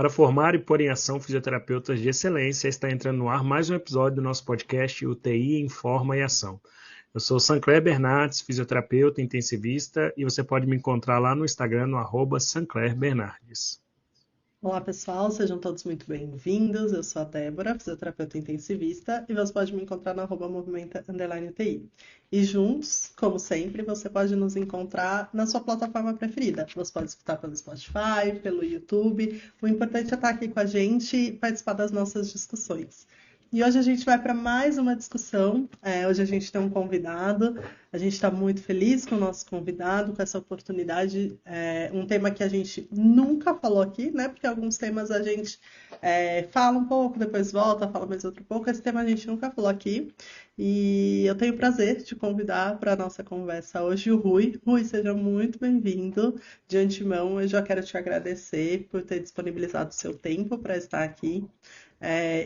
Para formar e pôr em ação fisioterapeutas de excelência, está entrando no ar mais um episódio do nosso podcast UTI em Forma e Ação. Eu sou Sancler Bernardes, fisioterapeuta intensivista, e você pode me encontrar lá no Instagram, no @SanclerBernardes. Olá pessoal, sejam todos muito bem-vindos. Eu sou a Débora, fisioterapeuta intensivista, e você pode me encontrar no @movimenta_UTI. E juntos, como sempre, você pode nos encontrar na sua plataforma preferida. Você pode escutar pelo Spotify, pelo YouTube. O importante é estar aqui com a gente e participar das nossas discussões. E hoje a gente vai para mais uma discussão. Hoje a gente tem um convidado. A gente está muito feliz com o nosso convidado, com essa oportunidade. Um tema que a gente nunca falou aqui, né? Porque alguns temas a gente fala um pouco, depois volta, fala mais outro pouco. Esse tema a gente nunca falou aqui. E eu tenho o prazer de convidar para a nossa conversa hoje o Rui. Rui, seja muito bem-vindo. De antemão, eu já quero te agradecer por ter disponibilizado o seu tempo para estar aqui.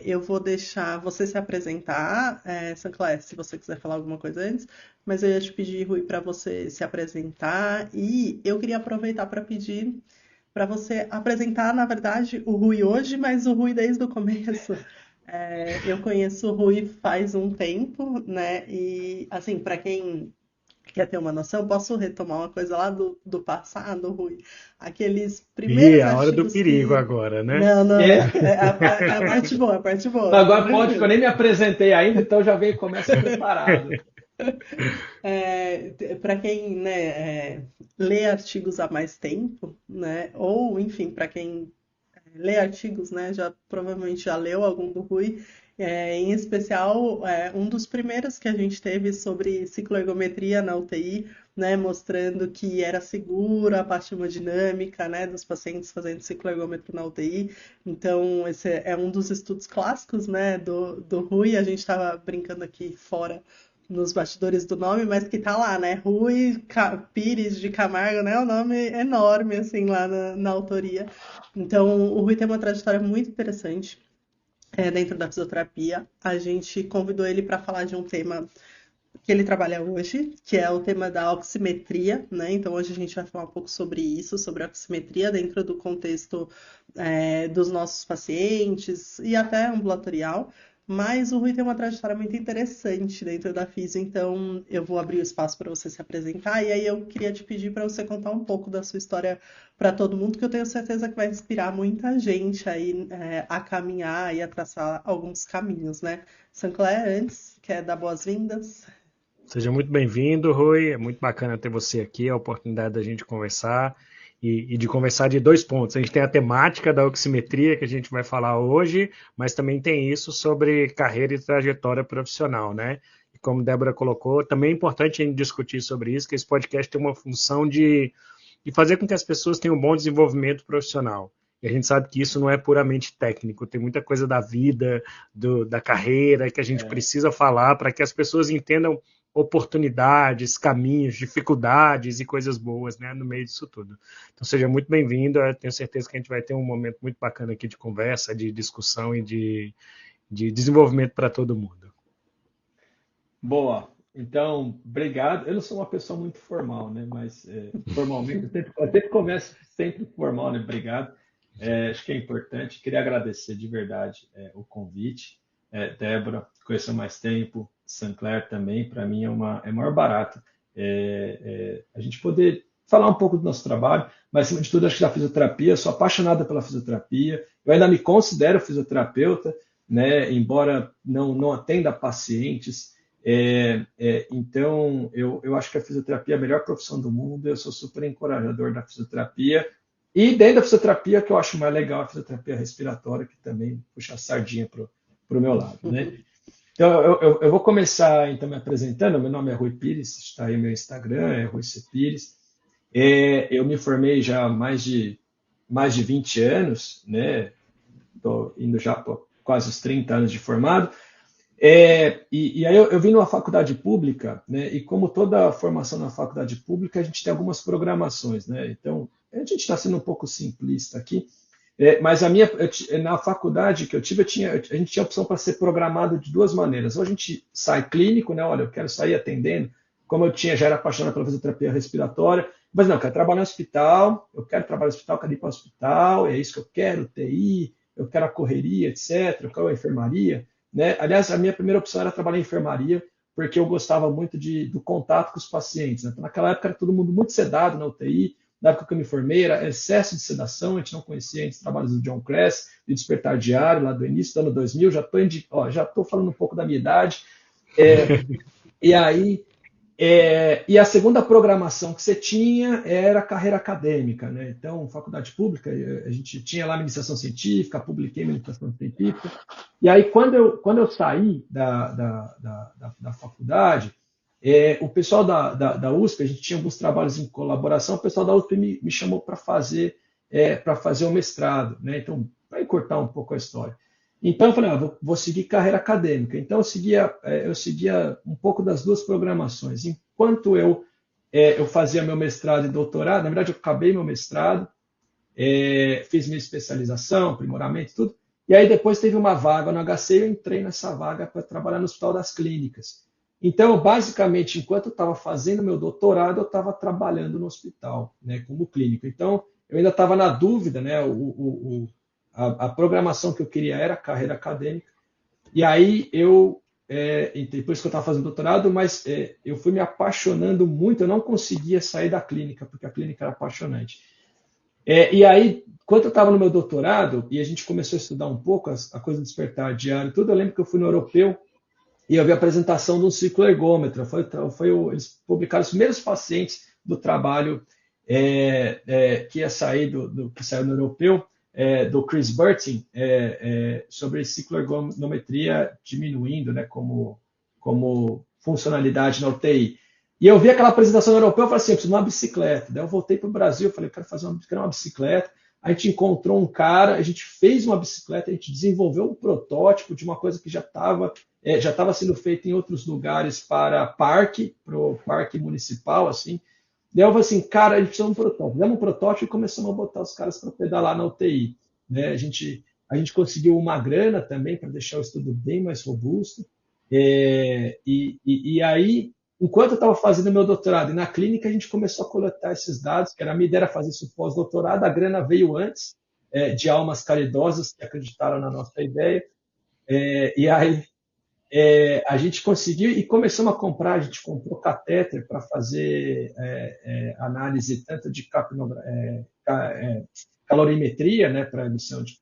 Eu vou deixar você se apresentar, Sancler, se você quiser falar alguma coisa antes, mas eu ia te pedir, Rui, para você se apresentar, e eu queria aproveitar para pedir para você apresentar, na verdade, o Rui hoje, mas o Rui desde o começo. Eu conheço o Rui faz um tempo, né? E, assim, para quem quer ter uma noção, eu posso retomar uma coisa lá do passado, Rui. Aqueles E primeiros a hora do artigos perigo que... agora, né? Não, não, É. é a parte boa, a parte boa, fica Agora pode, que eu tranquilo. nem me apresentei ainda, então já venho e começo preparado. Para quem, né, lê artigos há mais tempo, né, ou enfim, para quem lê artigos, né, já provavelmente já leu algum do Rui, em especial um dos primeiros que a gente teve sobre cicloergometria na UTI, né, mostrando que era seguro a parte hemodinâmica, né, dos pacientes fazendo cicloergômetro na UTI. Então, esse é um dos estudos clássicos, né, do Rui. A gente estava brincando aqui fora nos bastidores do nome, mas que tá lá, né? Rui Pires de Camargo, né? É um nome enorme, assim, lá na autoria. Então, o Rui tem uma trajetória muito interessante dentro da fisioterapia. A gente convidou ele para falar de um tema que ele trabalha hoje, que é o tema da oximetria, né? Então, hoje a gente vai falar um pouco sobre isso, sobre a oximetria dentro do contexto dos nossos pacientes e até ambulatorial. Mas o Rui tem uma trajetória muito interessante dentro da Fisio, então eu vou abrir o espaço para você se apresentar, e aí eu queria te pedir para você contar um pouco da sua história para todo mundo, que eu tenho certeza que vai inspirar muita gente aí a caminhar e a traçar alguns caminhos, né? Sancler, antes, quer dar boas-vindas? Seja muito bem-vindo, Rui. É muito bacana ter você aqui, a oportunidade da gente conversar e de conversar de dois pontos. A gente tem a temática da oximetria que a gente vai falar hoje, mas também tem isso sobre carreira e trajetória profissional, né? E como a Débora colocou, também é importante a gente discutir sobre isso, que esse podcast tem uma função de fazer com que as pessoas tenham um bom desenvolvimento profissional. E a gente sabe que isso não é puramente técnico, tem muita coisa da vida, da carreira, que a gente precisa falar para que as pessoas entendam oportunidades, caminhos, dificuldades e coisas boas, né, no meio disso tudo. Então seja muito bem-vindo, eu tenho certeza que a gente vai ter um momento muito bacana aqui de conversa, de discussão e de desenvolvimento para todo mundo. Boa. Então, obrigado. Eu não sou uma pessoa muito formal, né? Mas formalmente, eu sempre começo sempre formal, né? Obrigado. Acho que é importante. Queria agradecer de verdade o convite. Débora, conheço há mais tempo, Sancler também, para mim é maior barato a gente poder falar um pouco do nosso trabalho, mas acima de tudo, acho que da fisioterapia, sou apaixonada pela fisioterapia, eu ainda me considero fisioterapeuta, né? Embora não atenda pacientes. Então, eu acho que a fisioterapia é a melhor profissão do mundo, eu sou super encorajador da fisioterapia, e dentro da fisioterapia, que eu acho mais legal, a fisioterapia respiratória, que também puxa a sardinha para o meu lado, né? Então, eu vou começar, então, me apresentando. Meu nome é Rui Pires, está aí meu Instagram, é Rui C. Pires. Eu me formei já há mais de 20 anos, né? Estou indo já para quase os 30 anos de formado. E aí eu vim numa faculdade pública, né? E como toda formação na faculdade pública, a gente tem algumas programações, né? Então, a gente está sendo um pouco simplista aqui, mas na faculdade que eu tive, a gente tinha a opção para ser programado de duas maneiras. Ou a gente sai clínico, né? Olha, eu quero sair atendendo como eu já era apaixonado pela fisioterapia respiratória, mas não, eu quero trabalhar no hospital, eu quero trabalhar no hospital, quero ir para o hospital, é isso que eu quero, TI, eu quero a correria, etc., eu quero a enfermaria, né? Aliás, a minha primeira opção era trabalhar em enfermaria, porque eu gostava muito do contato com os pacientes, né? Então, naquela época era todo mundo muito sedado na UTI, na época que eu me formei, era excesso de sedação, a gente não conhecia ainda os trabalhos do John Kress, de Despertar Diário, lá do início do ano 2000, já estou falando um pouco da minha idade, e aí, e a segunda programação que você tinha era carreira acadêmica, né? Então, faculdade pública, a gente tinha lá iniciação científica, publiquei minha iniciação científica. E aí, quando eu saí da faculdade, o pessoal da USP, a gente tinha alguns trabalhos em colaboração, o pessoal da USP me chamou para fazer o mestrado, né? Então, para encurtar um pouco a história. Então, eu falei, vou seguir carreira acadêmica. Então, eu seguia um pouco das duas programações. Enquanto eu fazia meu mestrado e doutorado, na verdade, eu acabei meu mestrado, fiz minha especialização, aprimoramento, tudo. E aí, depois teve uma vaga no HC e eu entrei nessa vaga para trabalhar no Hospital das Clínicas. Então, basicamente, enquanto eu estava fazendo meu doutorado, eu estava trabalhando no hospital, né, como clínico. Então, eu ainda estava na dúvida, né, a programação que eu queria era carreira acadêmica, e aí depois que eu estava fazendo doutorado, mas eu fui me apaixonando muito, eu não conseguia sair da clínica, porque a clínica era apaixonante. E aí, quando eu estava no meu doutorado, e a gente começou a estudar um pouco a coisa do despertar diário e tudo, eu lembro que eu fui no Europeu, e eu vi a apresentação de um ciclo ergômetro, eles publicaram os primeiros pacientes do trabalho que ia sair que saiu no Europeu, do Chris Burton, sobre cicloergometria diminuindo, né, como funcionalidade na UTI. E eu vi aquela apresentação europeu, eu falei assim, eu preciso de uma bicicleta. Daí eu voltei para o Brasil, eu falei, eu quero fazer uma bicicleta. A gente encontrou um cara, a gente fez uma bicicleta, a gente desenvolveu um protótipo de uma coisa que já estava sendo feita em outros lugares para o parque municipal, assim. Daí eu falei assim, cara, a gente precisa de um protótipo. Fizemos um protótipo e começamos a botar os caras para pedalar na UTI. Né? A gente conseguiu uma grana também para deixar o estudo bem mais robusto. E aí, enquanto eu estava fazendo meu doutorado e na clínica, a gente começou a coletar esses dados, que a minha ideia era fazer isso pós-doutorado, a grana veio antes, de almas caridosas que acreditaram na nossa ideia. E aí, a gente conseguiu e começamos a comprar, a gente comprou catéter para fazer análise tanto de calorimetria, né, para a emissão de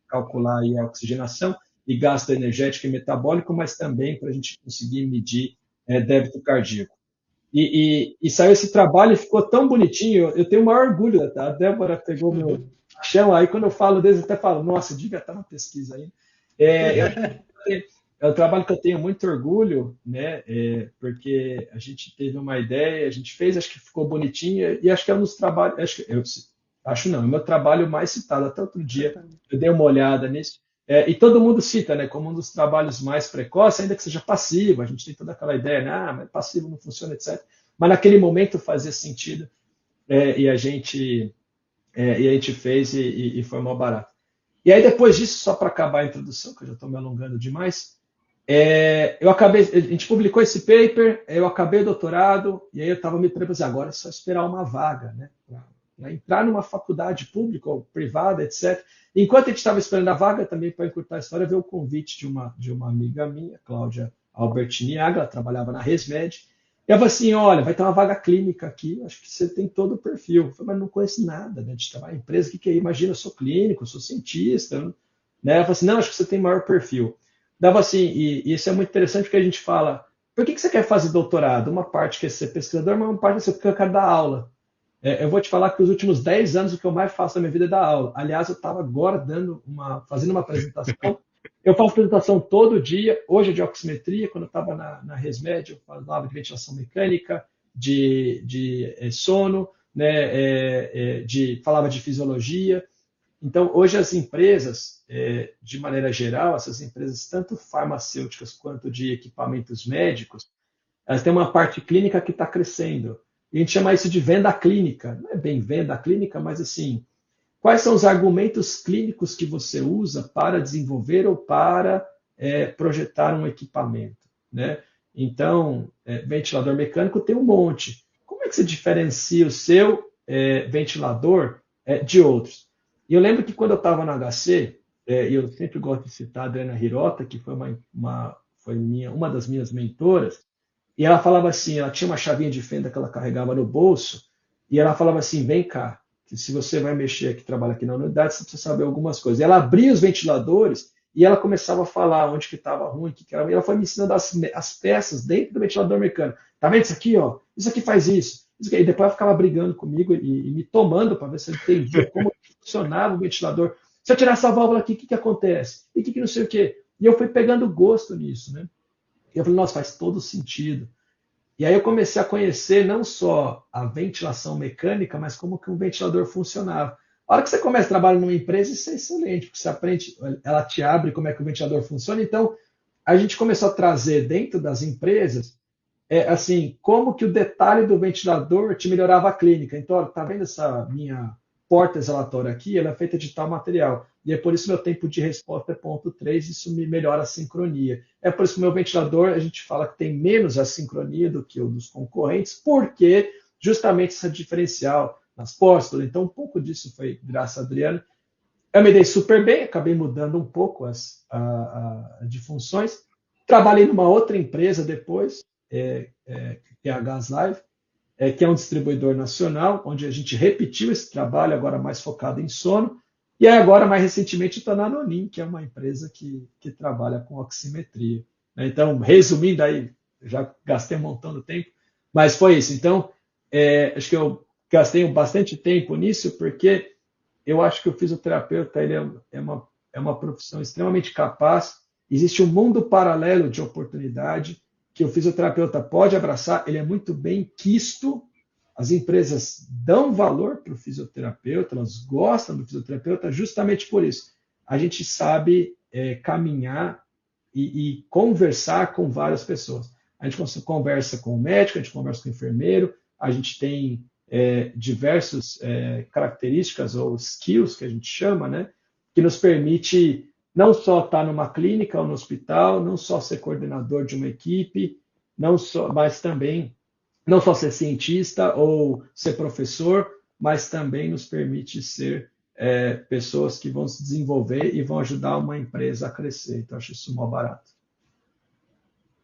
calcular aí a oxigenação e gasto energético e metabólico, mas também para a gente conseguir medir débito cardíaco. E saiu esse trabalho e ficou tão bonitinho, eu tenho o maior orgulho, tá? A Débora pegou meu chão, aí quando eu falo deles, eu até falo, nossa, devia estar na pesquisa aí. É um trabalho que eu tenho muito orgulho, né? Porque a gente teve uma ideia, a gente fez, acho que ficou bonitinho, e acho que é um dos trabalhos, acho não, é o meu trabalho mais citado. Até outro dia eu dei uma olhada nisso, e todo mundo cita, né, como um dos trabalhos mais precoces, ainda que seja passivo, a gente tem toda aquela ideia, né, mas passivo não funciona, etc. Mas naquele momento fazia sentido, e a gente fez e foi mal barato. E aí depois disso, só para acabar a introdução, que eu já estou me alongando demais, a gente publicou esse paper, eu acabei o doutorado, e aí eu estava me preparando, agora é só esperar uma vaga, né, para entrar numa faculdade pública ou privada, etc. Enquanto a gente estava esperando a vaga, também para encurtar a história, veio o convite de uma amiga minha, Cláudia Albertiniaga, ela trabalhava na ResMed, e ela falou assim, olha, vai ter uma vaga clínica aqui, acho que você tem todo o perfil. Eu falei, mas não conheço nada, né, de trabalhar em empresa, o que é? Imagina, eu sou clínico, eu sou cientista, né? Ela falou assim, não, acho que você tem maior perfil. Dava assim, e isso é muito interessante porque a gente fala, por que você quer fazer doutorado? Uma parte quer ser pesquisador, mas uma parte quer ser porque eu quero dar aula. Eu vou te falar que os últimos 10 anos o que eu mais faço na minha vida é dar aula. Aliás, eu estava agora fazendo uma apresentação. Eu faço apresentação todo dia, hoje é de oximetria, quando eu estava na ResMed, eu falava de ventilação mecânica, de sono, né, falava de fisiologia. Então, hoje as empresas, de maneira geral, essas empresas, tanto farmacêuticas quanto de equipamentos médicos, elas têm uma parte clínica que está crescendo. E a gente chama isso de venda clínica. Não é bem venda clínica, mas assim, quais são os argumentos clínicos que você usa para desenvolver ou para projetar um equipamento, né? Então, ventilador mecânico tem um monte. Como é que você diferencia o seu ventilador de outros? E eu lembro que quando eu estava na HC, e eu sempre gosto de citar a Adriana Hirota, que foi uma das minhas mentoras, e ela falava assim, ela tinha uma chavinha de fenda que ela carregava no bolso, e ela falava assim, vem cá, que se você vai mexer aqui, trabalha aqui na unidade, você precisa saber algumas coisas. E ela abria os ventiladores e ela começava a falar onde que estava ruim, o que que era. E ela foi me ensinando as peças dentro do ventilador mecânico. Tá vendo isso aqui, ó? Isso aqui faz isso. Isso aqui. E depois ela ficava brigando comigo e me tomando para ver se eu entendia como funcionava o ventilador. Se eu tirar essa válvula aqui, o que que acontece? E o que que não sei o quê? E eu fui pegando gosto nisso, né? E eu falei, nossa, faz todo sentido. E aí eu comecei a conhecer não só a ventilação mecânica, mas como que um ventilador funcionava. A hora que você começa a trabalhar numa empresa, isso é excelente, porque você aprende, ela te abre como é que o ventilador funciona. Então, a gente começou a trazer dentro das empresas, assim, como que o detalhe do ventilador te melhorava a clínica. Então, olha, tá vendo essa minha porta exalatória aqui? Ela é feita de tal material. E é por isso meu tempo de resposta é 0,3, isso me melhora a sincronia. É por isso que o meu ventilador, a gente fala que tem menos assincronia do que o dos concorrentes, porque justamente esse diferencial nas portas. Então, um pouco disso foi graças a Adriana. Eu me dei super bem, acabei mudando um pouco de funções. Trabalhei numa outra empresa depois, que é a Gas Live, que é um distribuidor nacional, onde a gente repetiu esse trabalho, agora mais focado em sono. E aí agora, mais recentemente, está na Anonim, que é uma empresa que trabalha com oximetria. Então, resumindo aí, já gastei um montão de tempo, mas foi isso. Então, acho que eu gastei bastante tempo nisso, porque eu acho que o fisioterapeuta é uma profissão extremamente capaz. Existe um mundo paralelo de oportunidade que o fisioterapeuta pode abraçar, ele é muito bem quisto, as empresas dão valor para o fisioterapeuta, elas gostam do fisioterapeuta justamente por isso. A gente sabe caminhar e conversar com várias pessoas. A gente conversa com o médico, a gente conversa com o enfermeiro, a gente tem diversas características ou skills que a gente chama, né, que nos permite não só estar numa clínica ou no hospital, não só ser coordenador de uma equipe, mas também não só ser cientista ou ser professor, mas também nos permite ser pessoas que vão se desenvolver e vão ajudar uma empresa a crescer. Então, acho isso mó barato.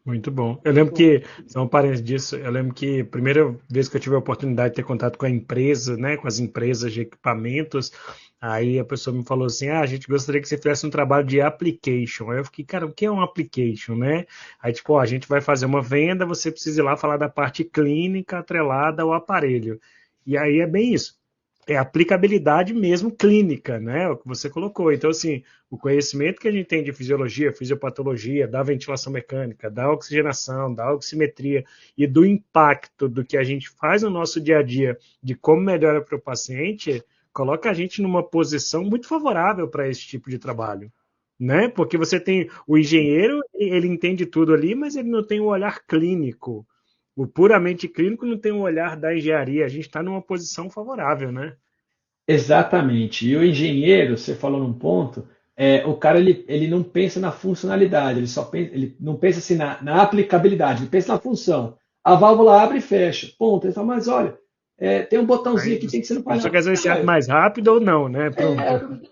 Muito bom. Eu lembro que, só um parênteses disso, eu lembro que a primeira vez que eu tive a oportunidade de ter contato com a empresa, né, com as empresas de equipamentos, aí a pessoa me falou assim, a gente gostaria que você fizesse um trabalho de application. Aí eu fiquei, cara, o que é um application, né? Aí tipo, ó, a gente vai fazer uma venda, você precisa ir lá falar da parte clínica atrelada ao aparelho. E aí é bem isso. É aplicabilidade mesmo clínica, né? O que você colocou. Então, assim, o conhecimento que a gente tem de fisiologia, fisiopatologia, da ventilação mecânica, da oxigenação, da oximetria e do impacto do que a gente faz no nosso dia a dia, de como melhora para o paciente, coloca a gente numa posição muito favorável para esse tipo de trabalho, né? Porque você tem o engenheiro, ele entende tudo ali, mas ele não tem o olhar clínico. O puramente clínico não tem o olhar da engenharia. A gente está numa posição favorável, né? Exatamente. E o engenheiro, você falou num ponto, o cara ele não pensa na funcionalidade, ele não pensa assim na aplicabilidade, ele pensa na função. A válvula abre e fecha. Ponto. Ele fala, mas olha, tem um botãozinho Aí aqui que tem que ser no você painel. quer saber se abre mais rápido ou não, né? Pronto.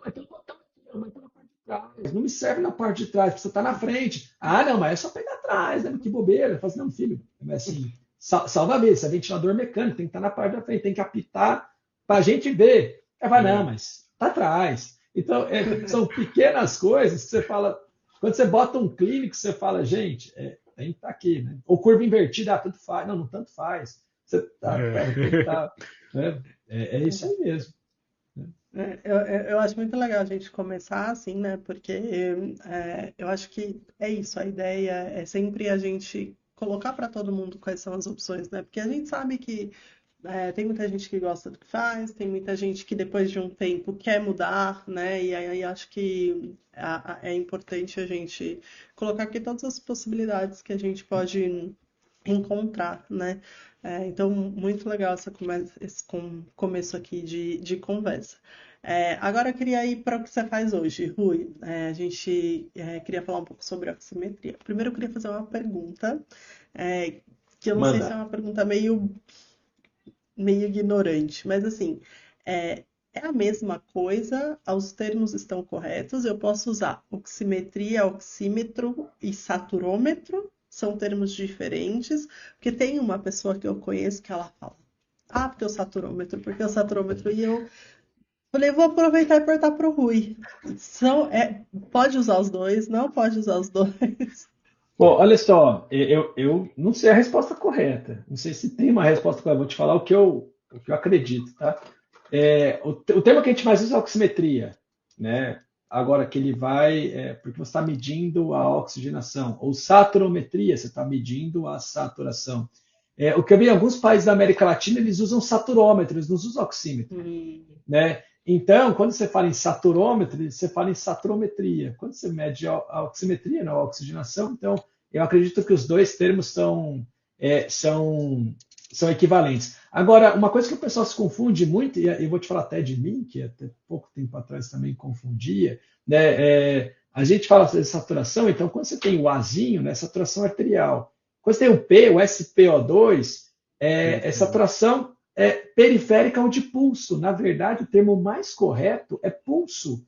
Mas tem um botão aqui, mas tá na parte de trás. Não me serve na parte de trás, precisa estar na frente. Ah, não, mas é só pegar atrás, né? Que bobeira. Eu falo assim, não, filho, é assim, salva a vez, é ventilador mecânico, tem que estar na parte da frente, tem que apitar para a gente ver. Aí vai, não, É. mas tá atrás. Então, são pequenas coisas que você fala. Quando você bota um clínico, você fala, gente, tem que estar aqui, né? Ou curva invertida, tanto faz. Não, não tanto faz. Você tá, pera, tem que É. estar. Né? É isso aí mesmo. Eu acho muito legal a gente começar assim, né? Porque eu acho que é isso, a ideia é sempre a gente colocar para todo mundo quais são as opções, né? Porque a gente sabe que tem muita gente que gosta do que faz, tem muita gente que depois de um tempo quer mudar, né? E aí acho que é importante a gente colocar aqui todas as possibilidades que a gente pode encontrar, né? Então, muito legal esse começo aqui de conversa. Agora eu queria ir para o que você faz hoje, Rui. A gente queria falar um pouco sobre oximetria. Primeiro eu queria fazer uma pergunta. que eu não sei se é Manda. uma pergunta meio ignorante, mas assim, é a mesma coisa, os termos estão corretos, eu posso usar oximetria, oxímetro e saturômetro, são termos diferentes, porque tem uma pessoa que eu conheço que ela fala, porque o saturômetro, e eu falei, vou aproveitar e perguntar pro Rui. Pode usar os dois? Não pode usar os dois? Bom, olha só, eu não sei a resposta correta. Não sei se tem uma resposta correta. Vou te falar o que eu acredito, tá? O termo que a gente mais usa é oximetria, né? Agora que ele vai, porque você está medindo a oxigenação. Ou saturometria, você está medindo a saturação. O que eu vi em alguns países da América Latina, eles usam saturômetro, eles não usam oxímetro, Hum, né? Então, quando você fala em saturômetro, você fala em saturometria. Quando você mede a oximetria, não, a oxigenação, então eu acredito que os dois termos são equivalentes. Agora, uma coisa que o pessoal se confunde muito, e eu vou te falar até de mim, que até pouco tempo atrás também confundia, né? A gente fala de saturação, então quando você tem o Azinho, né, saturação arterial. Quando você tem o P, o SpO2, é Perfeito. saturação periférica ou de pulso. Na verdade, o termo mais correto é pulso.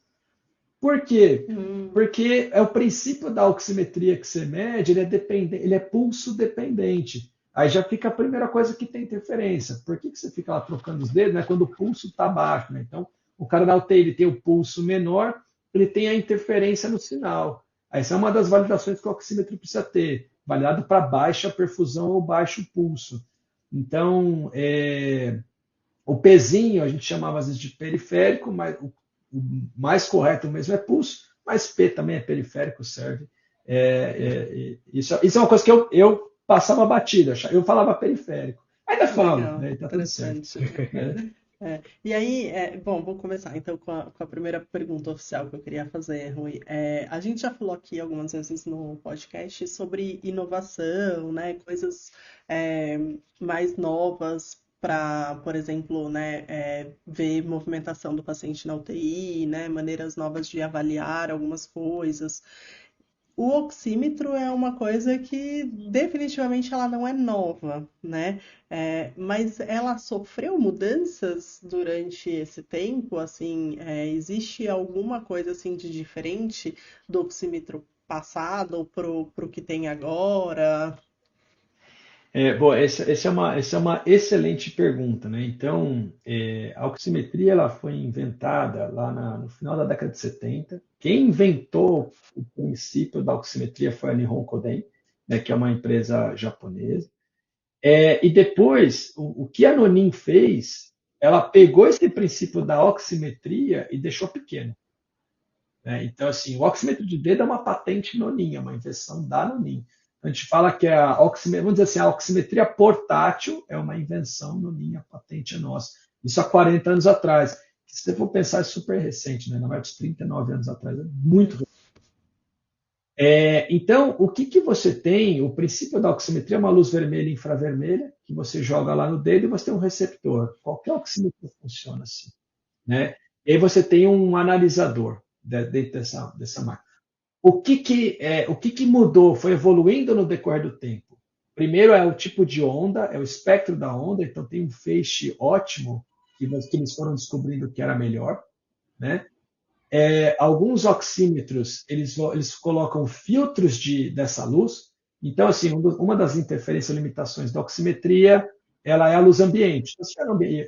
Por quê? hum, Porque é o princípio da oximetria que você mede, ele é pulso dependente. Aí já fica a primeira coisa que tem interferência. Por que você fica lá trocando os dedos, né, quando o pulso está baixo? Né? Então, o cara da UTI ele tem o pulso menor, ele tem a interferência no sinal. Aí essa é uma das validações que o oxímetro precisa ter, validado para baixa perfusão ou baixo pulso. Então, o pezinho a gente chamava às vezes de periférico, mas o mais correto mesmo é pulso, mas P também é periférico, serve. Isso é uma coisa que eu passava batida, eu falava periférico. Ainda falo, legal, né? Tá tudo certo. interessante. Né? E aí, bom, vou começar então com a primeira pergunta oficial que eu queria fazer, Rui. A gente já falou aqui algumas vezes no podcast sobre inovação, né, coisas é, mais novas para, por exemplo, né, ver movimentação do paciente na UTI, né, maneiras novas de avaliar algumas coisas. O oxímetro é uma coisa que definitivamente ela não é nova, né? Mas ela sofreu mudanças durante esse tempo, assim, existe alguma coisa assim de diferente do oxímetro passado pro que tem agora? Bom, essa é uma excelente pergunta, né? Então, a oximetria ela foi inventada lá no final da década de 70. Quem inventou o princípio da oximetria foi a Nihon Kohden, né, que é uma empresa japonesa. E depois, o que a Nonin fez, ela pegou esse princípio da oximetria e deixou pequeno. Né? Então, assim, o oxímetro de dedo é uma patente Nonin, é uma invenção da Nonin. A gente fala que vamos dizer assim, a oximetria portátil é uma invenção Nonin, a patente é nossa. Isso há 40 anos atrás. Se você for pensar, é super recente, né? Na verdade, 39 anos atrás, é muito recente. Então, o que você tem? O princípio da oximetria é uma luz vermelha e infravermelha, que você joga lá no dedo e você tem um receptor. Qualquer oxímetro funciona assim. Né? E aí você tem um analisador dentro dessa máquina. O que mudou, foi evoluindo no decorrer do tempo. Primeiro é o tipo de onda, é o espectro da onda, então tem um feixe ótimo que eles foram descobrindo que era melhor. Né? Alguns oxímetros, eles colocam filtros dessa luz. Então, assim, uma das interferências e limitações da oximetria, ela é a luz ambiente.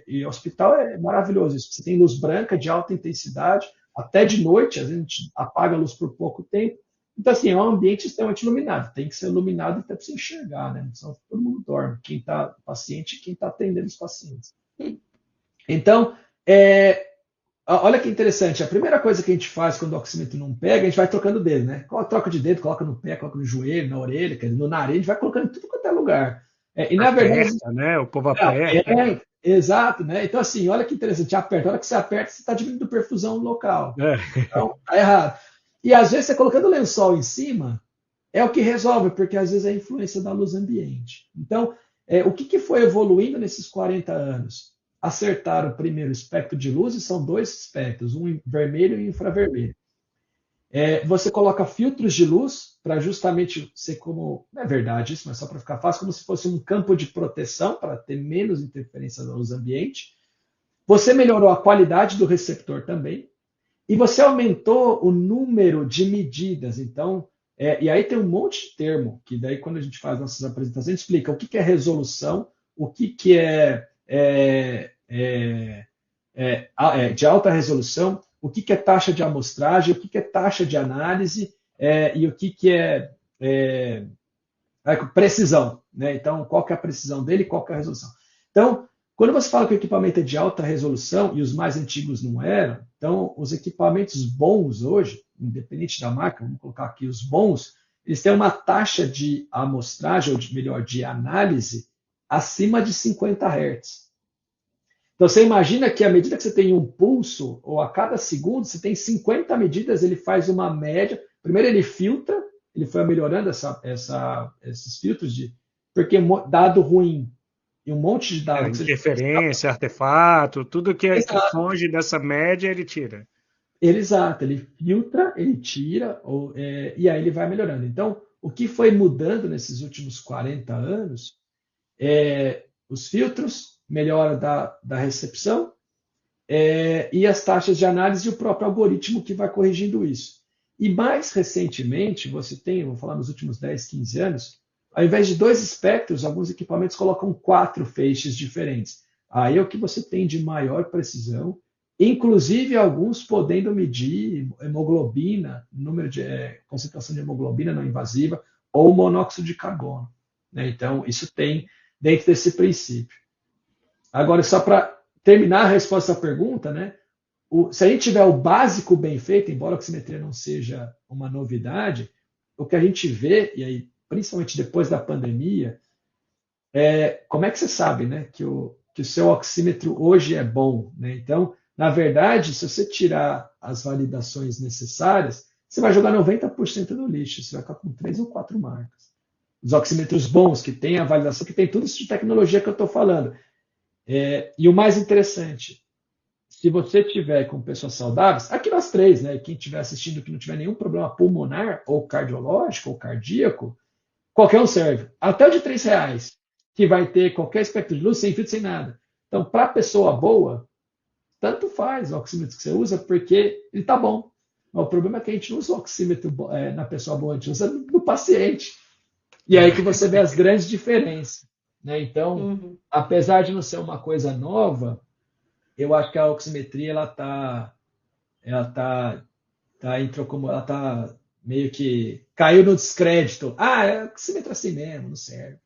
E hospital é maravilhoso isso. Você tem luz branca de alta intensidade, até de noite, às vezes a gente apaga a luz por pouco tempo. Então, assim, é um ambiente extremamente iluminado. Tem que ser iluminado até para você enxergar, né? Senão todo mundo dorme. Quem está paciente e quem está atendendo os pacientes. Então, olha que interessante, a primeira coisa que a gente faz quando o oxímetro não pega, a gente vai trocando o dedo, né? Troca de dedo, coloca no pé, coloca no joelho, na orelha, no nariz, a gente vai colocando em tudo quanto é lugar. E na verdade, Aperta, né? O povo aperta. exato, né? Então, assim, olha que interessante, aperta, a hora que você aperta, você está diminuindo perfusão local. É. Então, tá errado. E às vezes você colocando o lençol em cima, é o que resolve, porque às vezes é a influência da luz ambiente. Então, o que foi evoluindo nesses 40 anos? Acertaram primeiro o espectro de luz, e são dois espectros, um vermelho e um infravermelho. Você coloca filtros de luz para justamente ser como, não é verdade isso, mas só para ficar fácil, como se fosse um campo de proteção para ter menos interferência na luz ambiente. Você melhorou a qualidade do receptor também. E você aumentou o número de medidas. Então, e aí tem um monte de termo, que daí quando a gente faz nossas apresentações, a gente explica o que é resolução, o que de alta resolução, o que é taxa de amostragem, o que é taxa de análise e o que precisão. Né? Então, qual que é a precisão dele e qual que é a resolução. Então, quando você fala que o equipamento é de alta resolução e os mais antigos não eram, então os equipamentos bons hoje, independente da marca, vamos colocar aqui os bons, eles têm uma taxa de amostragem, ou melhor, de análise, acima de 50 Hz. Então você imagina que à medida que você tem um pulso, ou a cada segundo, você tem 50 medidas, ele faz uma média. Primeiro ele filtra, ele foi melhorando esses filtros, porque dado ruim e um monte de dados. Interferência, artefato, tudo que foge dessa média, ele tira. Exato, ele filtra, ele tira, e aí ele vai melhorando. Então, o que foi mudando nesses últimos 40 anos os filtros, melhora da recepção, e as taxas de análise e o próprio algoritmo que vai corrigindo isso. E mais recentemente, você tem, vou falar nos últimos 10, 15 anos, ao invés de 2 espectros, alguns equipamentos colocam 4 feixes diferentes. Aí é o que você tem de maior precisão, inclusive alguns podendo medir hemoglobina, número de concentração de hemoglobina não invasiva ou monóxido de carbono. Né? Então, isso tem dentro desse princípio. Agora, só para terminar a resposta à pergunta, né? Se a gente tiver o básico bem feito, embora a oximetria não seja uma novidade, o que a gente vê, e aí principalmente depois da pandemia, como é que você sabe, né, que o seu oxímetro hoje é bom, né? Então, na verdade, se você tirar as validações necessárias, você vai jogar 90% no lixo, você vai ficar com 3 ou 4 marcas. Os oxímetros bons, que tem a validação, que tem tudo isso de tecnologia que eu estou falando. E o mais interessante, se você tiver com pessoas saudáveis, aqui nós 3, né? Quem estiver assistindo que não tiver nenhum problema pulmonar, ou cardiológico, ou cardíaco, qualquer um serve. Até o de R$3, que vai ter qualquer espectro de luz, sem filtro, sem nada. Então, para a pessoa boa, tanto faz o oxímetro que você usa, porque ele está bom. Mas o problema é que a gente não usa o oxímetro na pessoa boa, a gente usa no paciente. E aí que você vê as grandes diferenças. Né? Então, apesar de não ser uma coisa nova, eu acho que a oximetria ela tá meio que caiu no descrédito. É oxímetro assim mesmo, não serve.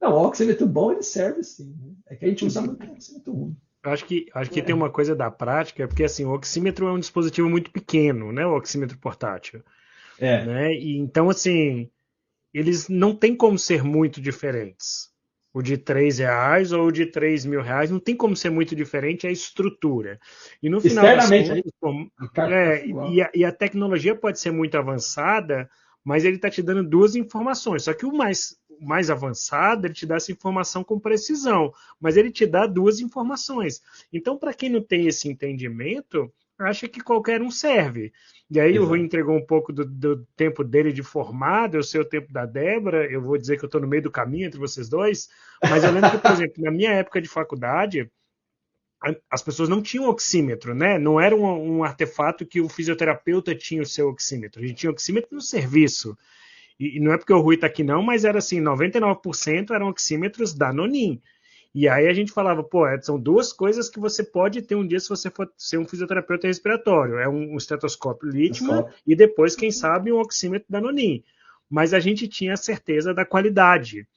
Não, o oxímetro bom ele serve sim. Né? É que a gente usa muito oxímetro ruim. Eu acho que tem uma coisa da prática, porque assim, o oxímetro é um dispositivo muito pequeno, né? O oxímetro portátil. Né? E, então, assim, eles não têm como ser muito diferentes. O de R$3 ou o de R$3.000, não tem como ser muito diferente a estrutura. E no final das contas, e a tecnologia pode ser muito avançada, mas ele está te dando 2 informações. Só que o mais avançado, ele te dá essa informação com precisão, mas ele te dá 2 informações. Então, para quem não tem esse entendimento, acha que qualquer um serve. E aí o Rui entregou um pouco do tempo dele de formado, eu sei o tempo da Débora, eu vou dizer que eu estou no meio do caminho entre vocês dois, mas eu lembro que, por exemplo, na minha época de faculdade, as pessoas não tinham oxímetro, né? Não era um artefato que o fisioterapeuta tinha o seu oxímetro, a gente tinha oxímetro no serviço. E não é porque o Rui está aqui não, mas era assim, 99% eram oxímetros da Nonin. E aí a gente falava, são 2 coisas que você pode ter um dia se você for ser um fisioterapeuta respiratório. É um estetoscópio Littmann e depois, quem sabe, um oxímetro da Nonin. Mas a gente tinha a certeza da qualidade.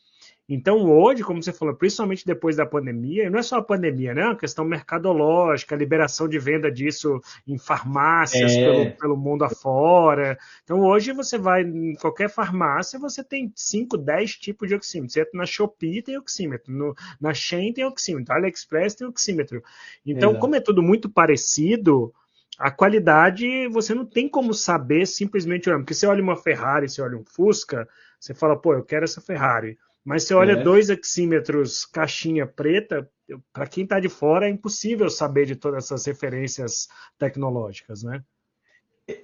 Então hoje, como você falou, principalmente depois da pandemia, não é só a pandemia, né? É uma questão mercadológica, a liberação de venda disso em farmácias pelo mundo afora. Então hoje você vai em qualquer farmácia, você tem 5, 10 tipos de oxímetro. Você entra na Shopee tem oxímetro, na Shein tem oxímetro, na AliExpress tem oxímetro. Então, como é tudo muito parecido, a qualidade você não tem como saber simplesmente olhando. Porque você olha uma Ferrari, você olha um Fusca, você fala, eu quero essa Ferrari. Mas você olha 2 oxímetros caixinha preta, para quem está de fora é impossível saber de todas essas referências tecnológicas, né?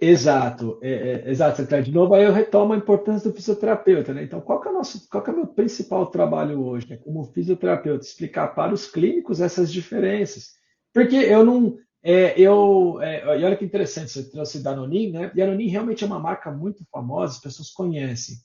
Exato, exato, secretário. De novo, aí eu retomo a importância do fisioterapeuta, né? Então, qual que é o meu principal trabalho hoje, né? Como fisioterapeuta, explicar para os clínicos essas diferenças. Porque eu não, e olha que interessante, você trouxe Danonin, né? E a Danonin realmente é uma marca muito famosa, as pessoas conhecem.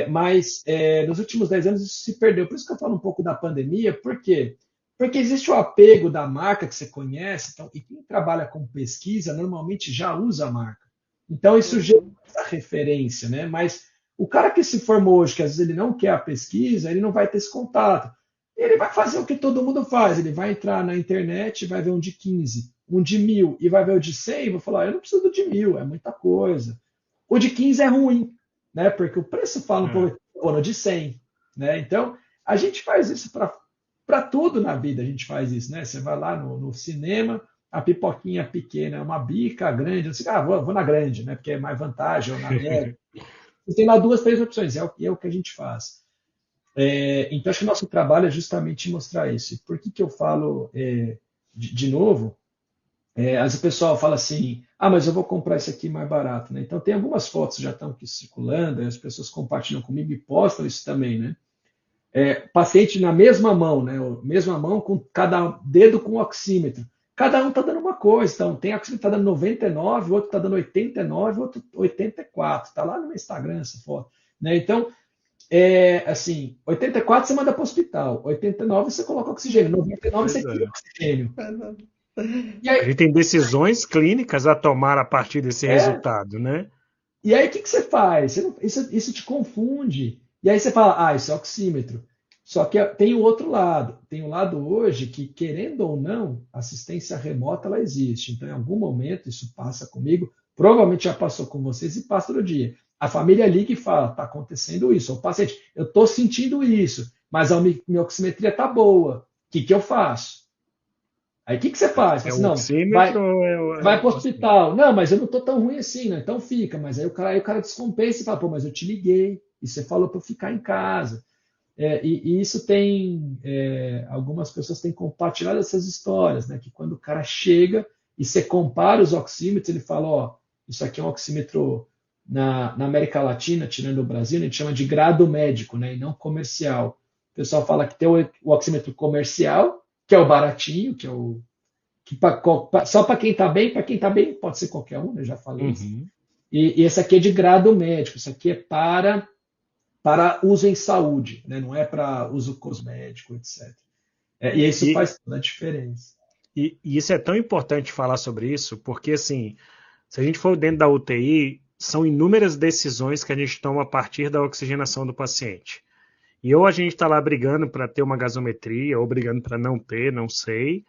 Mas nos últimos 10 anos isso se perdeu. Por isso que eu falo um pouco da pandemia, por quê? Porque existe o apego da marca que você conhece, então, e quem trabalha com pesquisa normalmente já usa a marca. Então, isso gera Uhum. essa referência, né? Mas o cara que se formou hoje, que às vezes ele não quer a pesquisa, ele não vai ter esse contato. Ele vai fazer o que todo mundo faz, ele vai entrar na internet, vai ver um de 15, um de 1.000 e vai ver o de 100 e vai falar, eu não preciso do de 1.000, é muita coisa. O de 15 é ruim, né? Porque o preço fala um É. pouco, pô, no de 100, né? Então, a gente faz isso para tudo na vida, a gente faz isso, né? Você vai lá no cinema, a pipoquinha pequena é uma bica, grande, você, vou na grande, né? Porque é mais vantagem, ou na média. Você tem lá duas, três opções, é o que a gente faz. Então, acho que o nosso trabalho é justamente mostrar isso. E por que que eu falo, de novo, às vezes o pessoal fala assim, mas eu vou comprar isso aqui mais barato, né? Então, tem algumas fotos que já estão aqui circulando, as pessoas compartilham comigo e postam isso também, né? Paciente na mesma mão, né? Mesma mão com cada dedo com oxímetro. Cada um está dando uma coisa. Então, tem oxímetro que está dando 99, outro está dando 89, outro 84. Está lá no meu Instagram essa foto. Né? Então, assim, 84 você manda para o hospital, 89 você coloca oxigênio, 99 você Pois tira é. oxigênio. Pois é. E A aí, gente tem decisões clínicas a tomar a partir desse é, resultado, né? E aí, o que que você faz? Isso te confunde. E aí você fala, isso é oxímetro. Só que tem o outro lado. Tem o lado hoje que, querendo ou não, assistência remota ela existe. Então, em algum momento, isso passa comigo. Provavelmente já passou com vocês e passa todo dia. A família liga e fala, está acontecendo isso. O paciente, eu estou sentindo isso, mas a minha oximetria está boa. O que que eu faço? Aí, o que que você faz? Fala É assim, o não, oxímetro vai, ou vai para o assim? hospital. Não, mas eu não estou tão ruim assim, né? Então fica. Mas aí o cara descompensa e fala, pô, mas eu te liguei e você falou para eu ficar em casa. E isso tem, algumas pessoas têm compartilhado essas histórias, né? Que quando o cara chega e você compara os oxímetros, ele fala, ó, isso aqui é um oxímetro na América Latina, tirando o Brasil, a gente chama de grado médico, né? E não comercial. O pessoal fala que tem o oxímetro comercial, que é o baratinho, que é o só para quem está bem, para quem está bem pode ser qualquer um, né? Já falei isso. Uhum. E esse aqui é de grado médico, isso aqui é para uso em saúde, né? Não é para uso cosmético, etc. E isso E, faz toda a diferença. e isso é tão importante falar sobre isso, porque assim, se a gente for dentro da UTI, são inúmeras decisões que a gente toma a partir da oxigenação do paciente. E ou a gente está lá brigando para ter uma gasometria, ou brigando para não ter, não sei,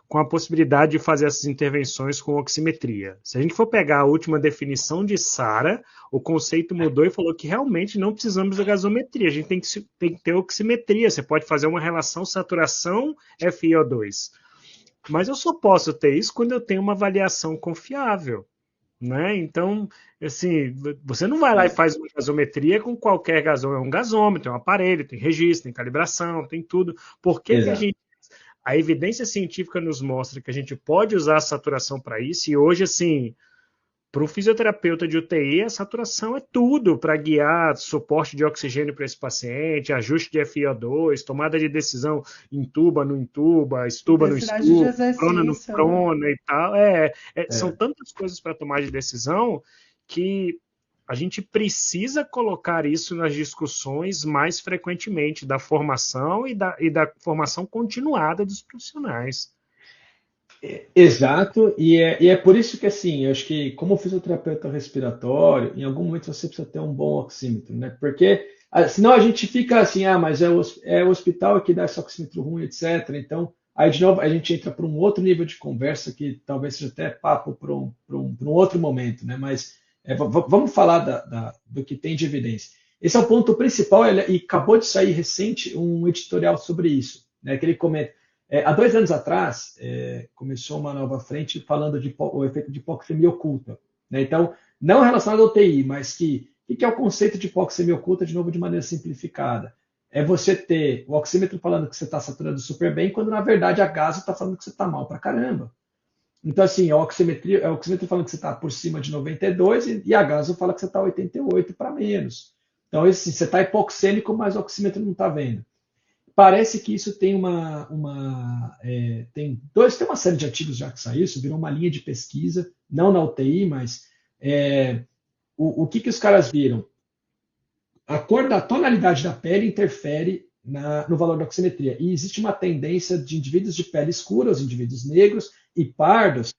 com a possibilidade de fazer essas intervenções com oximetria. Se a gente for pegar a última definição de SARA, o conceito mudou e falou que realmente não precisamos da gasometria, a gente tem que ter oximetria. Você pode fazer uma relação saturação FiO2. Mas eu só posso ter isso quando eu tenho uma avaliação confiável. Né? Então, assim, você não vai lá e faz uma gasometria com qualquer gasômetro, é um gasômetro, é um aparelho, tem registro, tem calibração, tem tudo. Por que que Exato. a evidência científica nos mostra que a gente pode usar a saturação para isso? E hoje, assim, para um fisioterapeuta de UTI, a saturação é tudo para guiar suporte de oxigênio para esse paciente, ajuste de FiO2, tomada de decisão, intuba, não intuba, estuba, não Intensidade de estuba, prona, não exercício, né? prona e tal. São É, tantas coisas para tomar de decisão que a gente precisa colocar isso nas discussões mais frequentemente da formação e da formação continuada dos profissionais. exato, e é por isso que, assim, eu acho que, como fisioterapeuta respiratório, em algum momento você precisa ter um bom oxímetro, né? Porque senão a gente fica assim, mas é o hospital que dá esse oxímetro ruim, etc. Então, aí de novo a gente entra para um outro nível de conversa que talvez seja até papo para um outro momento, né? Mas vamos falar do que tem de evidência. Esse é o ponto principal, e acabou de sair recente um editorial sobre isso, né? Que ele comenta. Há 2 anos atrás, começou uma nova frente falando o efeito de hipoxemia oculta. Né? Então, não relacionado ao TI, mas que é o conceito de hipoxemia oculta, de novo, de maneira simplificada? É você ter o oxímetro falando que você está saturando super bem, quando na verdade a gaso está falando que você está mal pra caramba. Então, assim, a oximetria falando que você está por cima de 92 e a gaso fala que você está 88 para menos. Então, assim, você está hipoxêmico, mas o oxímetro não está vendo. Parece que isso tem tem uma série de artigos já que saiu, isso virou uma linha de pesquisa, não na UTI, mas o que os caras viram? A cor da tonalidade da pele interfere no valor da oximetria. E existe uma tendência de indivíduos de pele escura, os indivíduos negros e pardos,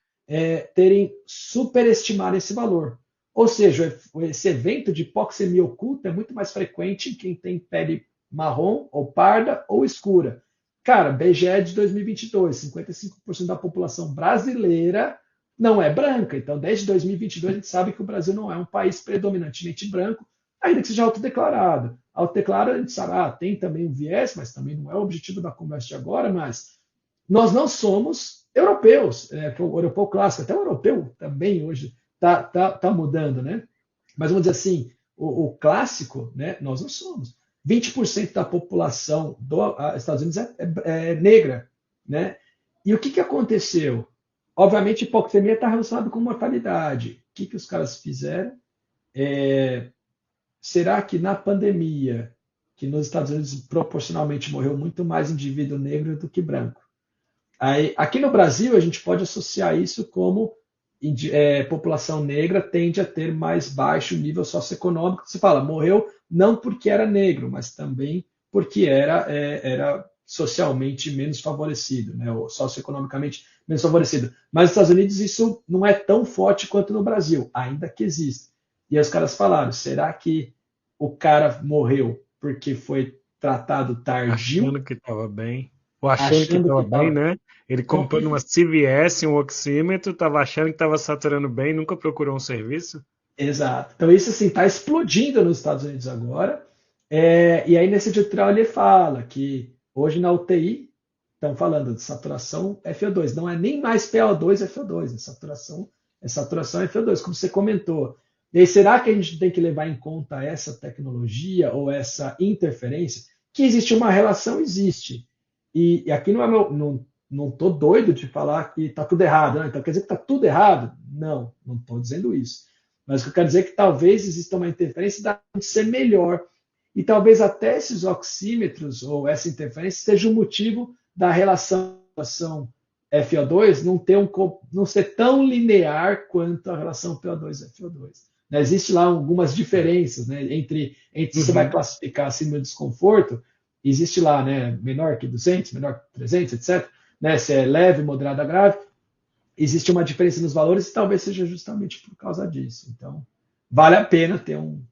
superestimarem esse valor. Ou seja, esse evento de hipoxemia oculta é muito mais frequente em quem tem pele marrom, ou parda, ou escura. Cara, BGE de 2022, 55% da população brasileira não é branca. Então, desde 2022, a gente sabe que o Brasil não é um país predominantemente branco, ainda que seja autodeclarado. Autodeclarado, a gente sabe, tem também um viés, mas também não é o objetivo da conversa de agora, mas nós não somos europeus, o europeu clássico, até o europeu também hoje está mudando, né? Mas vamos dizer assim, o clássico, né, nós não somos. 20% da população dos Estados Unidos é negra, né? E o que aconteceu? Obviamente, hipoxemia está relacionada com mortalidade. O que os caras fizeram? Será que na pandemia, que nos Estados Unidos proporcionalmente morreu muito mais indivíduo negro do que branco? Aí, aqui no Brasil, a gente pode associar isso como população negra tende a ter mais baixo nível socioeconômico. Você fala, morreu não porque era negro, mas também porque era socialmente menos favorecido, né, ou socioeconomicamente menos favorecido. Mas nos Estados Unidos isso não é tão forte quanto no Brasil, ainda que exista. E aí os caras falaram, será que o cara morreu porque foi tratado tardio? Achando que estava bem. Ou achando que estava bem, né? Ele comprou numa CVS um oxímetro, estava achando que estava saturando bem, nunca procurou um serviço. Exato. Então isso assim está explodindo nos Estados Unidos agora. E aí nesse editorial ele fala que hoje na UTI estão falando de saturação FO2, não é nem mais PO2 FO2, é saturação FO2, como você comentou. E aí, será que a gente tem que levar em conta essa tecnologia ou essa interferência? Que existe uma relação, existe. E aqui não estou doido de falar que está tudo errado. Né? Então quer dizer que está tudo errado? Não estou dizendo isso. Mas o que eu quero dizer é que talvez exista uma interferência da gente ser melhor. E talvez até esses oxímetros ou essa interferência seja o motivo da relação FO2 não ser tão linear quanto a relação PO2-FO2. Né? Existe lá algumas diferenças, né? entre se você vai classificar acima do desconforto, existe lá, né, menor que 200, menor que 300, etc. Né, se é leve, moderado, grave, existe uma diferença nos valores e talvez seja justamente por causa disso. Então, vale a pena ter um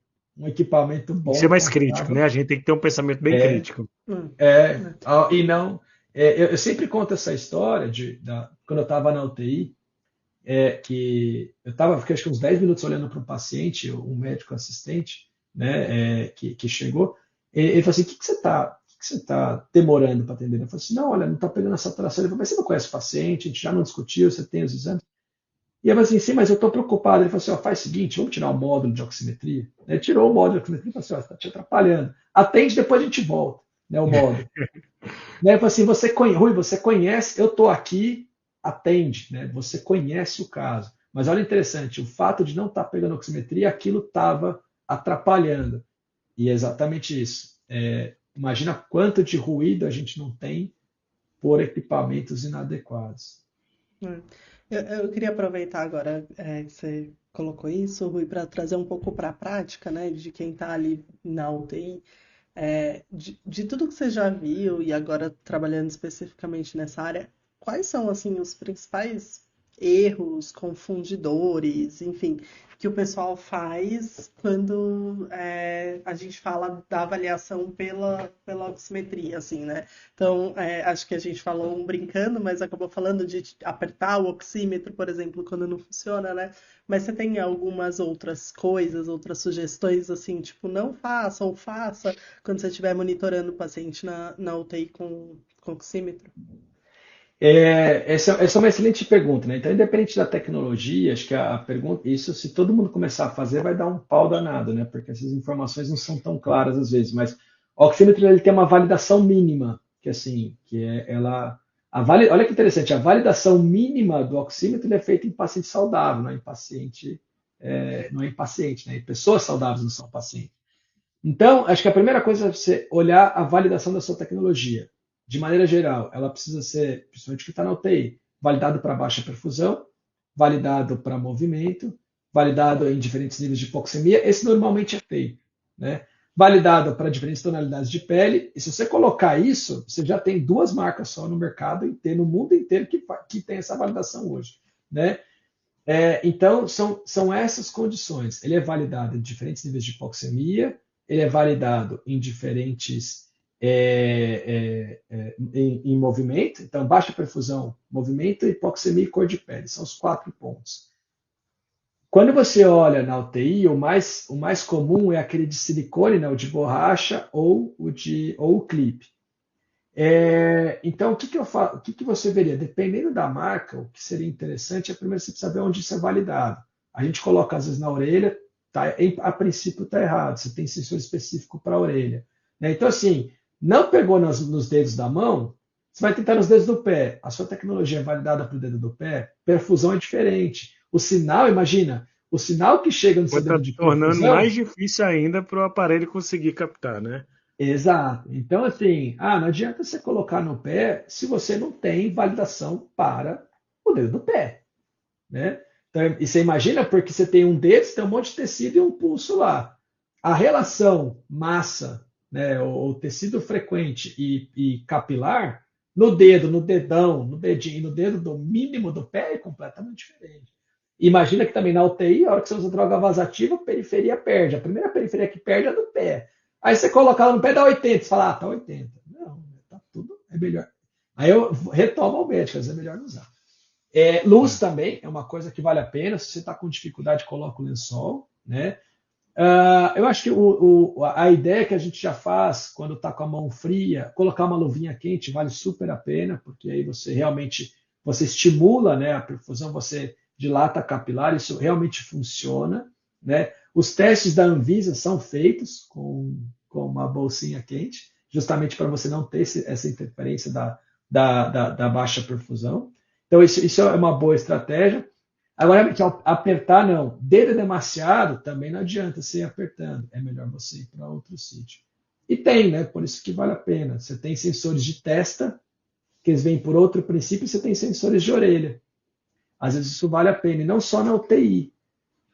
equipamento bom. Ser mais crítico, né? A gente tem que ter um pensamento bem crítico. E não... eu sempre conto essa história quando eu estava na UTI, que eu fiquei acho que uns 10 minutos olhando para um paciente, um médico assistente, né, que chegou, ele falou assim, o que você está demorando para atender? Eu falei assim, não, olha, não está pegando a saturação. Ele falou, mas você não conhece o paciente, a gente já não discutiu, você tem os exames? E eu falei assim, sim, mas eu estou preocupado. Ele falou assim, faz o seguinte, vamos tirar o módulo de oximetria. Ele tirou o módulo de oximetria e falou assim, está te atrapalhando. Atende, depois a gente volta, né, o módulo. Né, eu falei assim, Rui, você conhece, eu estou aqui, atende, né, você conhece o caso. Mas olha interessante, o fato de não estar pegando oximetria, aquilo estava atrapalhando. E é exatamente isso. Imagina quanto de ruído a gente não tem por equipamentos inadequados. Eu queria aproveitar agora que você colocou isso, Rui, para trazer um pouco para a prática, né, de quem está ali na UTI, de tudo que você já viu e agora trabalhando especificamente nessa área, quais são assim os principais erros, confundidores, enfim, que o pessoal faz quando a gente fala da avaliação pela oximetria, assim, né? Então, acho que a gente falou brincando, mas acabou falando de apertar o oxímetro, por exemplo, quando não funciona, né? Mas você tem algumas outras coisas, outras sugestões, assim, tipo, não faça ou faça quando você estiver monitorando o paciente na UTI com oxímetro? Essa é uma excelente pergunta, né? Então, independente da tecnologia, acho que a pergunta, isso se todo mundo começar a fazer, vai dar um pau danado, né? Porque essas informações não são tão claras às vezes. Mas o oxímetro ele tem uma validação mínima, ela Olha que interessante, a validação mínima do oxímetro é feita em paciente saudável, não é em paciente, não é em paciente, né? Em pessoas saudáveis não são pacientes. Então, acho que a primeira coisa é você olhar a validação da sua tecnologia. De maneira geral, ela precisa ser, principalmente que está na UTI, validado para baixa perfusão, validado para movimento, validado em diferentes níveis de hipoxemia. Esse normalmente é feito, né? Validado para diferentes tonalidades de pele. E se você colocar isso, você já tem 2 marcas só no mercado inteiro, no mundo inteiro que tem essa validação hoje, né? Então, são essas condições. Ele é validado em diferentes níveis de hipoxemia, ele é validado em diferentes em movimento, então baixa perfusão, movimento, hipoxemia e cor de pele, são os 4 pontos. Quando você olha na UTI, o mais comum é aquele de silicone, né, o de borracha ou o clipe. Então, o que você veria? Dependendo da marca, o que seria interessante é primeiro você precisa saber onde isso é validado. A gente coloca às vezes na orelha, a princípio está errado, você tem sensor específico para a orelha, né? Então, assim, não pegou nos dedos da mão, você vai tentar nos dedos do pé. A sua tecnologia é validada para o dedo do pé, perfusão é diferente. O sinal, imagina, o sinal que chega no seu Está dedo de tornando perfusão. mais difícil ainda para o aparelho conseguir captar, né? Exato. Então, assim, não adianta você colocar no pé se você não tem validação para o dedo do pé, né? Então, e você imagina, porque você tem um dedo, você tem um monte de tecido e um pulso lá. A relação massa, né, o tecido frequente e capilar, no dedo, no dedão, no dedinho e no dedo do mínimo do pé é completamente diferente. Imagina que também na UTI, a hora que você usa droga vasativa, a periferia perde. A primeira periferia que perde é do pé. Aí você coloca ela no pé, dá 80. Você fala, tá 80. Não, tá tudo, é melhor. Aí eu retomo ao médico, às vezes é melhor não usar. Luz também é uma coisa que vale a pena. Se você está com dificuldade, coloca o lençol, né? Eu acho que a ideia que a gente já faz quando está com a mão fria, colocar uma luvinha quente vale super a pena, porque aí você realmente estimula, né, a perfusão, você dilata a capilar, isso realmente funciona, né? Os testes da Anvisa são feitos com uma bolsinha quente, justamente para você não ter essa interferência da baixa perfusão. Então, isso é uma boa estratégia. Agora, apertar não. Dedo demasiado também não adianta você ir apertando. É melhor você ir para outro sítio. E tem, né? Por isso que vale a pena. Você tem sensores de testa, que eles vêm por outro princípio, e você tem sensores de orelha. Às vezes isso vale a pena. E não só na UTI.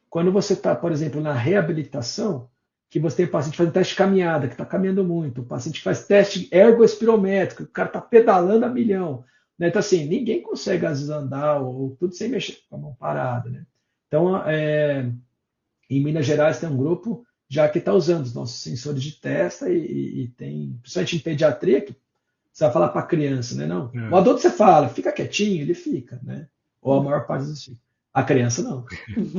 Quando você está, por exemplo, na reabilitação, que você tem um paciente fazendo teste de caminhada, que está caminhando muito, o paciente faz teste ergoespirométrico, o cara está pedalando a milhão. Né? Então, assim, ninguém consegue, às vezes, andar ou tudo sem mexer com a mão parada. Né? Então, em Minas Gerais tem um grupo já que está usando os nossos sensores de testa e tem, principalmente em pediatria, que você vai falar para a criança, né? Não. O adulto você fala, fica quietinho, ele fica, né? Ou a maior parte dos fica. A criança não.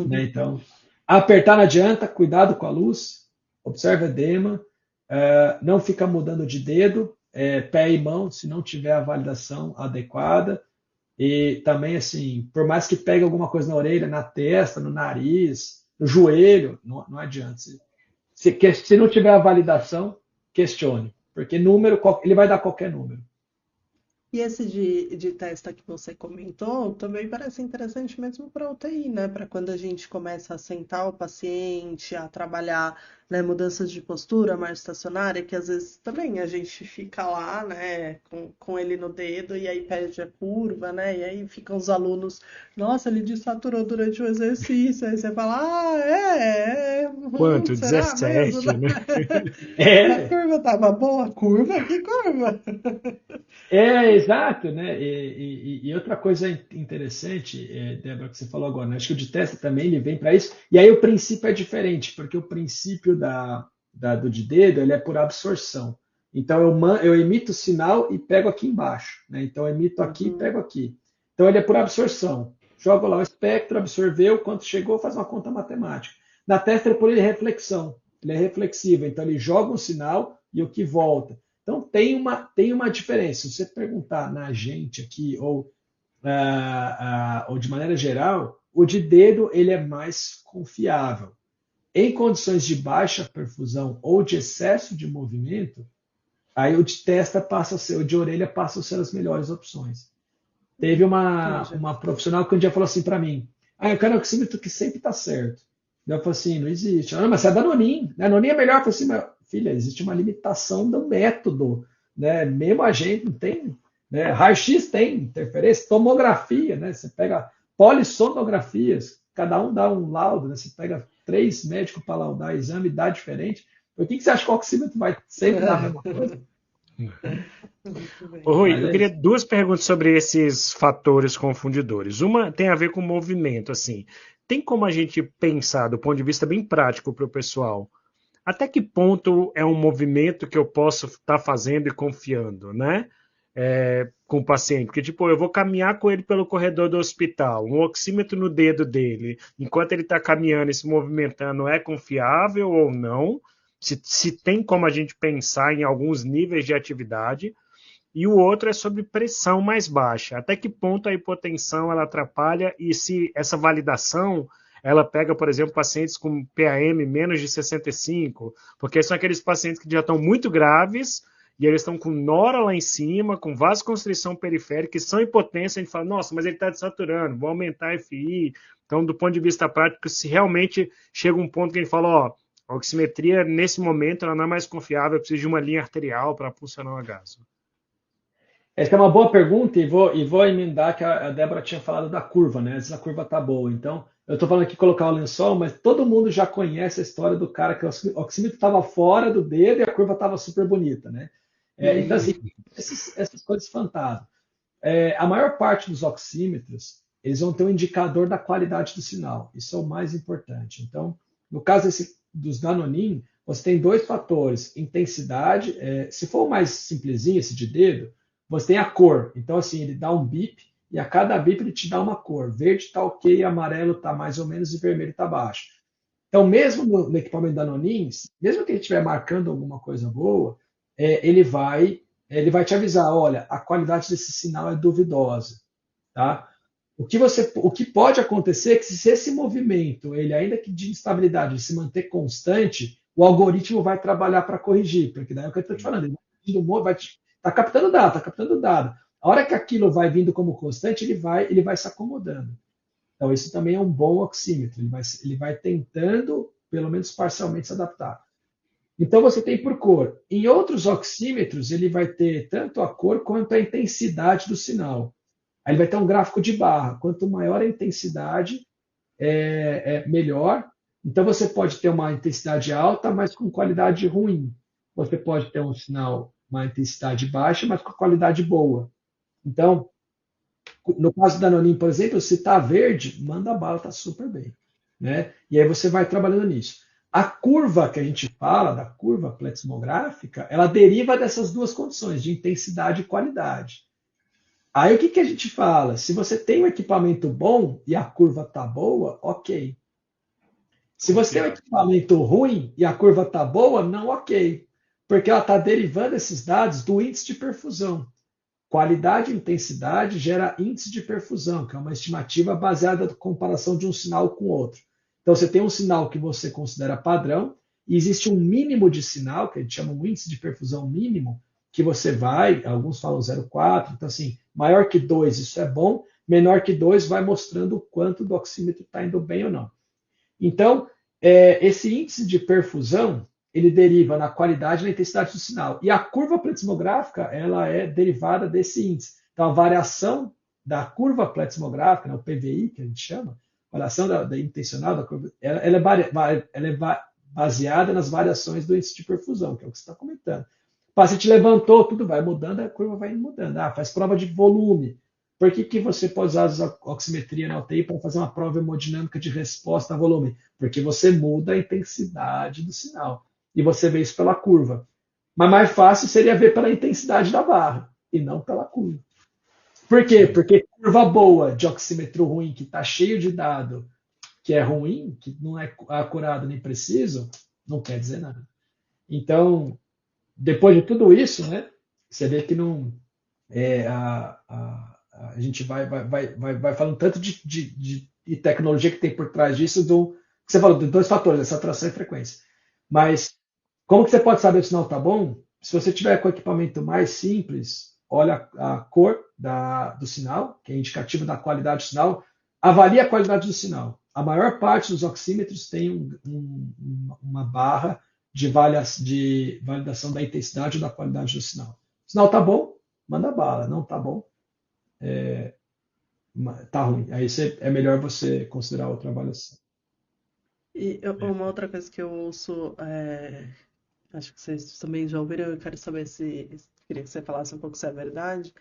Né? Então, apertar não adianta, cuidado com a luz, observa edema, não fica mudando de dedo, pé e mão, se não tiver a validação adequada. E também, assim, por mais que pegue alguma coisa na orelha, na testa, no nariz, no joelho, não adianta. Se não tiver a validação, questione, porque número, ele vai dar qualquer número. E esse de testa que você comentou também parece interessante mesmo para UTI, né? Para quando a gente começa a sentar o paciente, a trabalhar, né, mudanças de postura, marcha estacionária, que às vezes também a gente fica lá, né, com ele no dedo e aí perde a curva, né? E aí ficam os alunos, nossa, ele desaturou durante o exercício. Aí você fala, Quanto? será 17, mesmo? né? A curva tava boa? A curva? Que curva? Exato, né? E outra coisa interessante, Débora, que você falou agora, né? Acho que o de testa também ele vem para isso. E aí o princípio é diferente, porque o princípio do de dedo ele é por absorção. Então eu emito o sinal e pego aqui embaixo, né? Então eu emito aqui e pego aqui. Então ele é por absorção. Jogo lá o espectro, absorveu, quanto chegou, faz uma conta matemática. Na testa ele é por reflexão. Ele é reflexivo, então ele joga um sinal e o que volta. Então tem uma diferença. Se você perguntar na gente aqui, ou de maneira geral, o de dedo ele é mais confiável. Em condições de baixa perfusão ou de excesso de movimento, Aí o de testa passa a ser, o de orelha passa a ser as melhores opções. Teve Entendi. uma profissional que um dia falou assim para mim: ah, eu quero um oxímetro que sempre está certo. Eu falei assim: não existe. Ah, mas você é da Nonin, né? Nonin é melhor. Eu falei assim: mas, filha, existe uma limitação do método, né? Mesmo a gente não tem, né? Raio-X tem interferência, tomografia, né? Você pega polissonografias, cada um dá um laudo, né? Você pega 3 médicos para laudar exame, dá diferente. Por que você acha que o oxímetro vai sempre dar a mesma coisa? Muito Ô, bem. Rui, Mas eu é queria isso. duas perguntas sobre esses fatores confundidores. Uma tem a ver com movimento, assim. Tem como a gente pensar, do ponto de vista bem prático para o pessoal, até que ponto é um movimento que eu posso estar fazendo e confiando, né? Com o paciente. Porque, tipo, eu vou caminhar com ele pelo corredor do hospital, um oxímetro no dedo dele, enquanto ele está caminhando e se movimentando, é confiável ou não? Se tem como a gente pensar em alguns níveis de atividade. E o outro é sobre pressão mais baixa. Até que ponto a hipotensão ela atrapalha e se essa validação ela pega, por exemplo, pacientes com PAM menos de 65, porque são aqueles pacientes que já estão muito graves e eles estão com nora lá em cima, com vasoconstrição periférica, que são hipotensas, a gente fala, nossa, mas ele está desaturando, vou aumentar a FI. Então, do ponto de vista prático, se realmente chega um ponto que a gente fala, ó, a oximetria, nesse momento, ela não é mais confiável, eu preciso de uma linha arterial para funcionar o agaso. Essa é uma boa pergunta e vou emendar que a Débora tinha falado da curva, né? Às vezes a curva tá boa. Então, eu estou falando aqui colocar o lençol, mas todo mundo já conhece a história do cara que o oxímetro estava fora do dedo e a curva estava super bonita, né? Então, assim, essas coisas fantasma. A maior parte dos oxímetros, eles vão ter um indicador da qualidade do sinal. Isso é o mais importante. Então, no caso dos Danonin, você tem dois fatores: intensidade. Se for o mais simplesinho, esse de dedo, você tem a cor. Então, assim, ele dá um bip e a cada bip ele te dá uma cor. Verde está ok, amarelo está mais ou menos e vermelho está baixo. Então, mesmo no equipamento da Nonins, mesmo que ele estiver marcando alguma coisa boa, ele vai te avisar, olha, a qualidade desse sinal é duvidosa, tá? O que pode acontecer é que se esse movimento, ele ainda que de instabilidade, se manter constante, o algoritmo vai trabalhar para corrigir, porque daí é o que eu estou te falando, tá captando dado, tá captando dado. A hora que aquilo vai vindo como constante, ele vai se acomodando. Então, isso também é um bom oxímetro, ele vai tentando, pelo menos parcialmente, se adaptar. Então, você tem por cor. Em outros oxímetros, ele vai ter tanto a cor quanto a intensidade do sinal. Aí ele vai ter um gráfico de barra. Quanto maior a intensidade, melhor. Então, você pode ter uma intensidade alta, mas com qualidade ruim. Você pode ter um sinal, uma intensidade baixa, mas com qualidade boa. Então, no caso da Nonin, por exemplo, se está verde, manda bala, está super bem. Né? E aí você vai trabalhando nisso. A curva que a gente fala, da curva pletismográfica, ela deriva dessas duas condições, de intensidade e qualidade. Aí o que, que a gente fala? Se você tem um equipamento bom e a curva está boa, ok. Se você tem um Confiável. equipamento ruim e a curva está boa, não ok. Porque ela está derivando esses dados do índice de perfusão. Qualidade e intensidade gera índice de perfusão, que é uma estimativa baseada na comparação de um sinal com outro. Então, você tem um sinal que você considera padrão, e existe um mínimo de sinal, que a gente chama um índice de perfusão mínimo, que você vai, alguns falam 0,4, então assim, maior que 2, isso é bom, menor que 2 vai mostrando o quanto do oxímetro está indo bem ou não. Então, esse índice de perfusão, ele deriva na qualidade e na intensidade do sinal. E a curva pletismográfica, ela é derivada desse índice. Então, a variação da curva pletismográfica, né, o PVI, que a gente chama, variação da intencional da curva, ela é baseada nas variações do índice de perfusão, que é o que você está comentando. O paciente levantou, tudo vai mudando, a curva vai mudando. Faz prova de volume. Por que você pode usar a oximetria na UTI para fazer uma prova hemodinâmica de resposta a volume? Porque você muda a intensidade do sinal. E você vê isso pela curva. Mas mais fácil seria ver pela intensidade da barra, e não pela curva. Por quê? Sim. Porque curva boa de oxímetro ruim, que está cheio de dado, que é ruim, que não é acurado nem preciso, não quer dizer nada. Então, depois de tudo isso, né, você vê que não a gente vai falando tanto de tecnologia que tem por trás disso, você falou de dois fatores, essa atração e frequência. Mas como que você pode saber se o sinal está bom? Se você tiver com equipamento mais simples, olha a cor do sinal, que é indicativo da qualidade do sinal, avalie a qualidade do sinal. A maior parte dos oxímetros tem uma barra de validação da intensidade ou da qualidade do sinal. O sinal está bom, manda bala. Não está bom, está ruim. Aí é melhor você considerar outra avaliação. E uma outra coisa que eu ouço, acho que vocês também já ouviram, eu quero saber queria que você falasse um pouco se é verdade.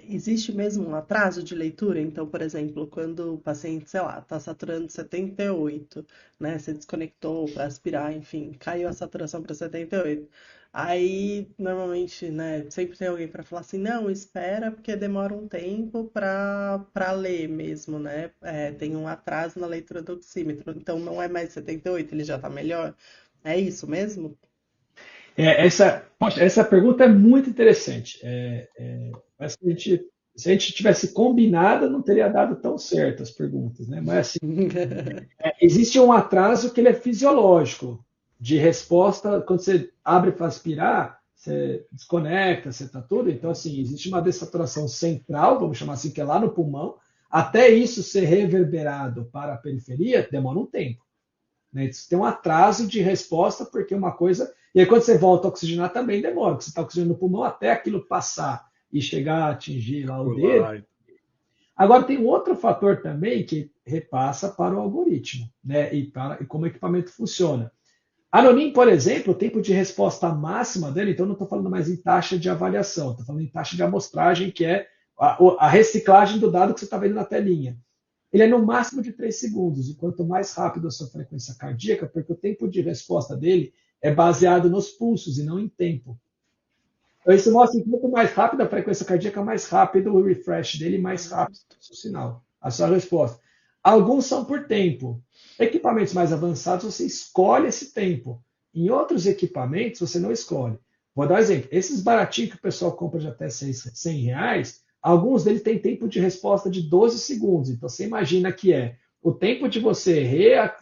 Existe mesmo um atraso de leitura? Então, por exemplo, quando o paciente, sei lá, está saturando 78, né? Você desconectou para aspirar, enfim, caiu a saturação para 78. Aí, normalmente, né, sempre tem alguém para falar assim, não, espera, porque demora um tempo para ler mesmo, né? Tem um atraso na leitura do oxímetro, então não é mais 78, ele já está melhor. É isso mesmo? Essa pergunta é muito interessante. Mas se a gente tivesse combinado, não teria dado tão certo as perguntas, né? Mas assim, existe um atraso que ele é fisiológico de resposta. Quando você abre para aspirar, você desconecta, você está tudo. Então, assim, existe uma dessaturação central, vamos chamar assim, que é lá no pulmão. Até isso ser reverberado para a periferia, demora um tempo. Né? Tem um atraso de resposta, porque uma coisa. E aí, quando você volta a oxigenar, também demora, porque você está oxigenando o pulmão até aquilo passar e chegar a atingir lá o dedo. Agora, tem um outro fator também que repassa para o algoritmo, né? E como o equipamento funciona. A Anonim, por exemplo, o tempo de resposta máxima dele, então não estou falando mais em taxa de avaliação, estou falando em taxa de amostragem, que é a reciclagem do dado que você está vendo na telinha. Ele é no máximo de 3 segundos, e quanto mais rápido a sua frequência cardíaca, porque o tempo de resposta dele é baseado nos pulsos e não em tempo. Então, isso mostra que quanto mais rápido a frequência cardíaca, mais rápido o refresh dele, mais rápido o seu sinal, a sua resposta. Alguns são por tempo. Equipamentos mais avançados, você escolhe esse tempo. Em outros equipamentos, você não escolhe. Vou dar um exemplo. Esses baratinhos que o pessoal compra de até R$100, alguns deles têm tempo de resposta de 12 segundos. Então, você imagina que é o tempo de você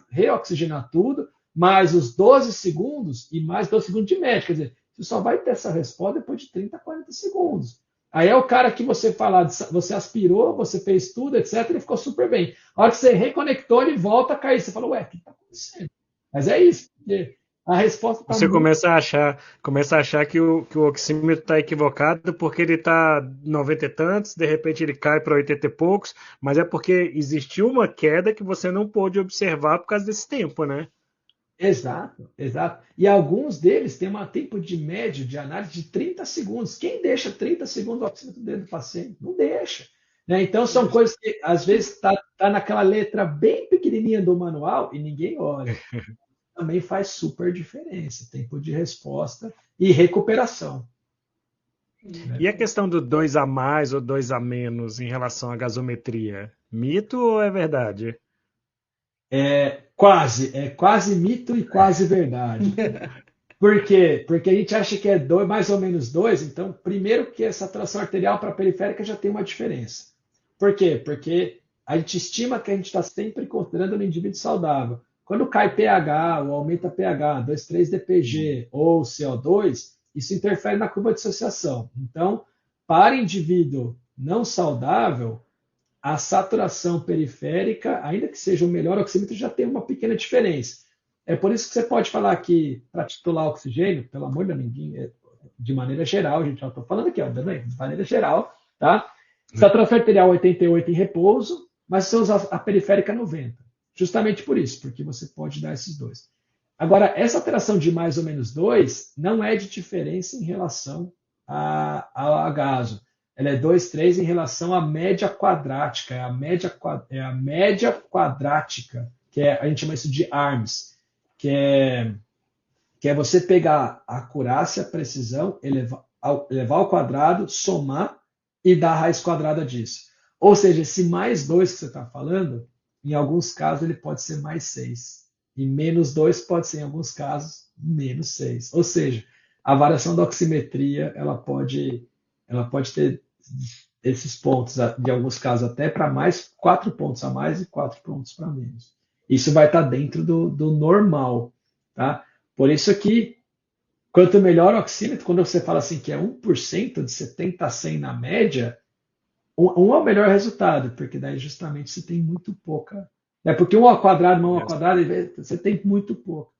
reoxigenar tudo, mais os 12 segundos e mais 12 segundos de média. Quer dizer, você só vai ter essa resposta depois de 30, 40 segundos. Aí é o cara que você fala, você aspirou, você fez tudo, etc., ele ficou super bem. A hora que você reconectou, ele volta a cair. Você fala, ué, o que está acontecendo? Mas é isso, porque a resposta está Você muito... começa a achar que o oxímetro está equivocado porque ele está 90 e tantos, de repente ele cai para 80 e poucos, mas é porque existiu uma queda que você não pôde observar por causa desse tempo, né? Exato, exato. E alguns deles têm um tempo de médio de análise de 30 segundos. Quem deixa 30 segundos o oxímetro dentro do paciente? Não deixa. Né? Então, são coisas que, às vezes, tá naquela letra bem pequenininha do manual e ninguém olha. Também faz super diferença. Tempo de resposta e recuperação. E a questão do 2 a mais ou 2 a menos em relação à gasometria? Mito ou é verdade? É quase mito e quase verdade. Por quê? Porque a gente acha que é mais ou menos 2, então, primeiro que essa tração arterial para a periférica já tem uma diferença. Por quê? Porque a gente estima que a gente está sempre considerando no indivíduo saudável. Quando cai pH ou aumenta pH, 2, 3 DPG ou CO2, isso interfere na curva de dissociação. Então, para indivíduo não saudável, a saturação periférica, ainda que seja o melhor oxímetro, já tem uma pequena diferença. É por isso que você pode falar que, para titular oxigênio, pelo amor de ninguém, de maneira geral, gente, já estou falando aqui, ó, de maneira geral, tá? Saturação arterial 88 em repouso, mas você usa a periférica 90. Justamente por isso, porque você pode dar esses dois. Agora, essa alteração de mais ou menos 2 não é de diferença em relação ao gaso. Ela é 2, 3 em relação à média quadrática. É a média quadrática, que a gente chama isso de ARMS, que é você pegar a acurácia, a precisão, elevar ao quadrado, somar e dar a raiz quadrada disso. Ou seja, esse mais 2 que você está falando, em alguns casos ele pode ser mais 6. E menos 2 pode ser, em alguns casos, menos 6. Ou seja, a variação da oximetria ela pode ter esses pontos, de alguns casos até para mais 4 pontos a mais e 4 pontos para menos. Isso vai estar dentro do normal. Tá? Por isso que Quanto melhor o oxímetro, quando você fala assim que é 1% de 70 a 100 na média, um é o melhor resultado, porque daí justamente você tem muito pouca. Né? Porque 1 ao quadrado, 1 ao quadrado, você tem muito pouco.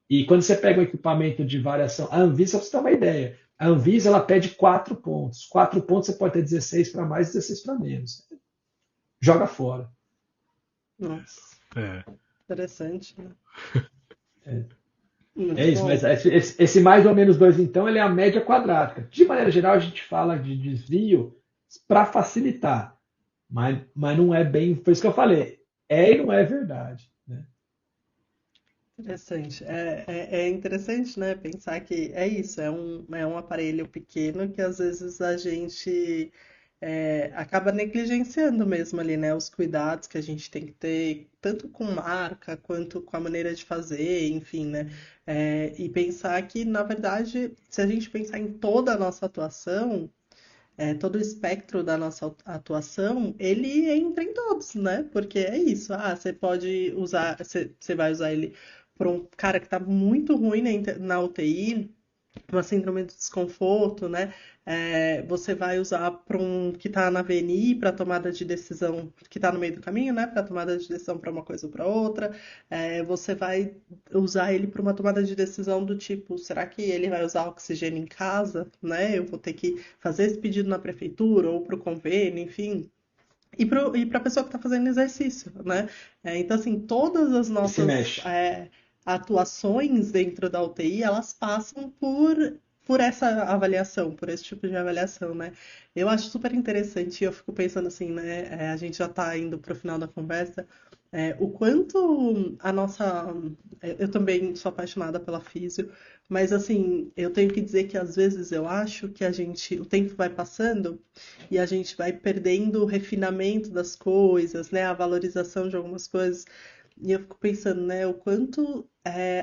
E quando você pega um equipamento de variação, a Anvisa, para você ter uma ideia, a Anvisa ela pede 4 pontos. 4 pontos você pode ter 16 para mais e 16 para menos. Joga fora. Nossa, É. interessante, né? É Muito isso, bom. mas esse mais ou menos 2, então, ele é a média quadrática. De maneira geral, a gente fala de desvio para facilitar, mas não é bem. Foi isso que eu falei. É e não é verdade. Né? Interessante. É interessante, né? Pensar que é isso, é um aparelho pequeno que às vezes a gente acaba negligenciando mesmo ali, né? Os cuidados que a gente tem que ter, tanto com marca quanto com a maneira de fazer, enfim, né? E pensar que, na verdade, se a gente pensar em toda a nossa atuação, todo o espectro da nossa atuação, ele entra em todos, né? Porque é isso. Ah, você pode usar, você vai usar ele para um cara que está muito ruim na UTI, uma síndrome de desconforto, né? Você vai usar para um que está na VNI para tomada de decisão, que está no meio do caminho, né? Para tomada de decisão para uma coisa ou para outra. Você vai usar ele para uma tomada de decisão do tipo, será que ele vai usar oxigênio em casa, né? Eu vou ter que fazer esse pedido na prefeitura ou para o convênio, enfim. E para a pessoa que está fazendo exercício, né? Então, assim, todas as E se nossas mexe. atuações dentro da UTI, elas passam por essa avaliação, por esse tipo de avaliação, né? Eu acho super interessante, e eu fico pensando assim, né? A gente já está indo para o final da conversa, o quanto a nossa. Eu também sou apaixonada pela físio, mas assim, eu tenho que dizer que às vezes eu acho que o tempo vai passando e a gente vai perdendo o refinamento das coisas, né? A valorização de algumas coisas. E eu fico pensando, né, o quanto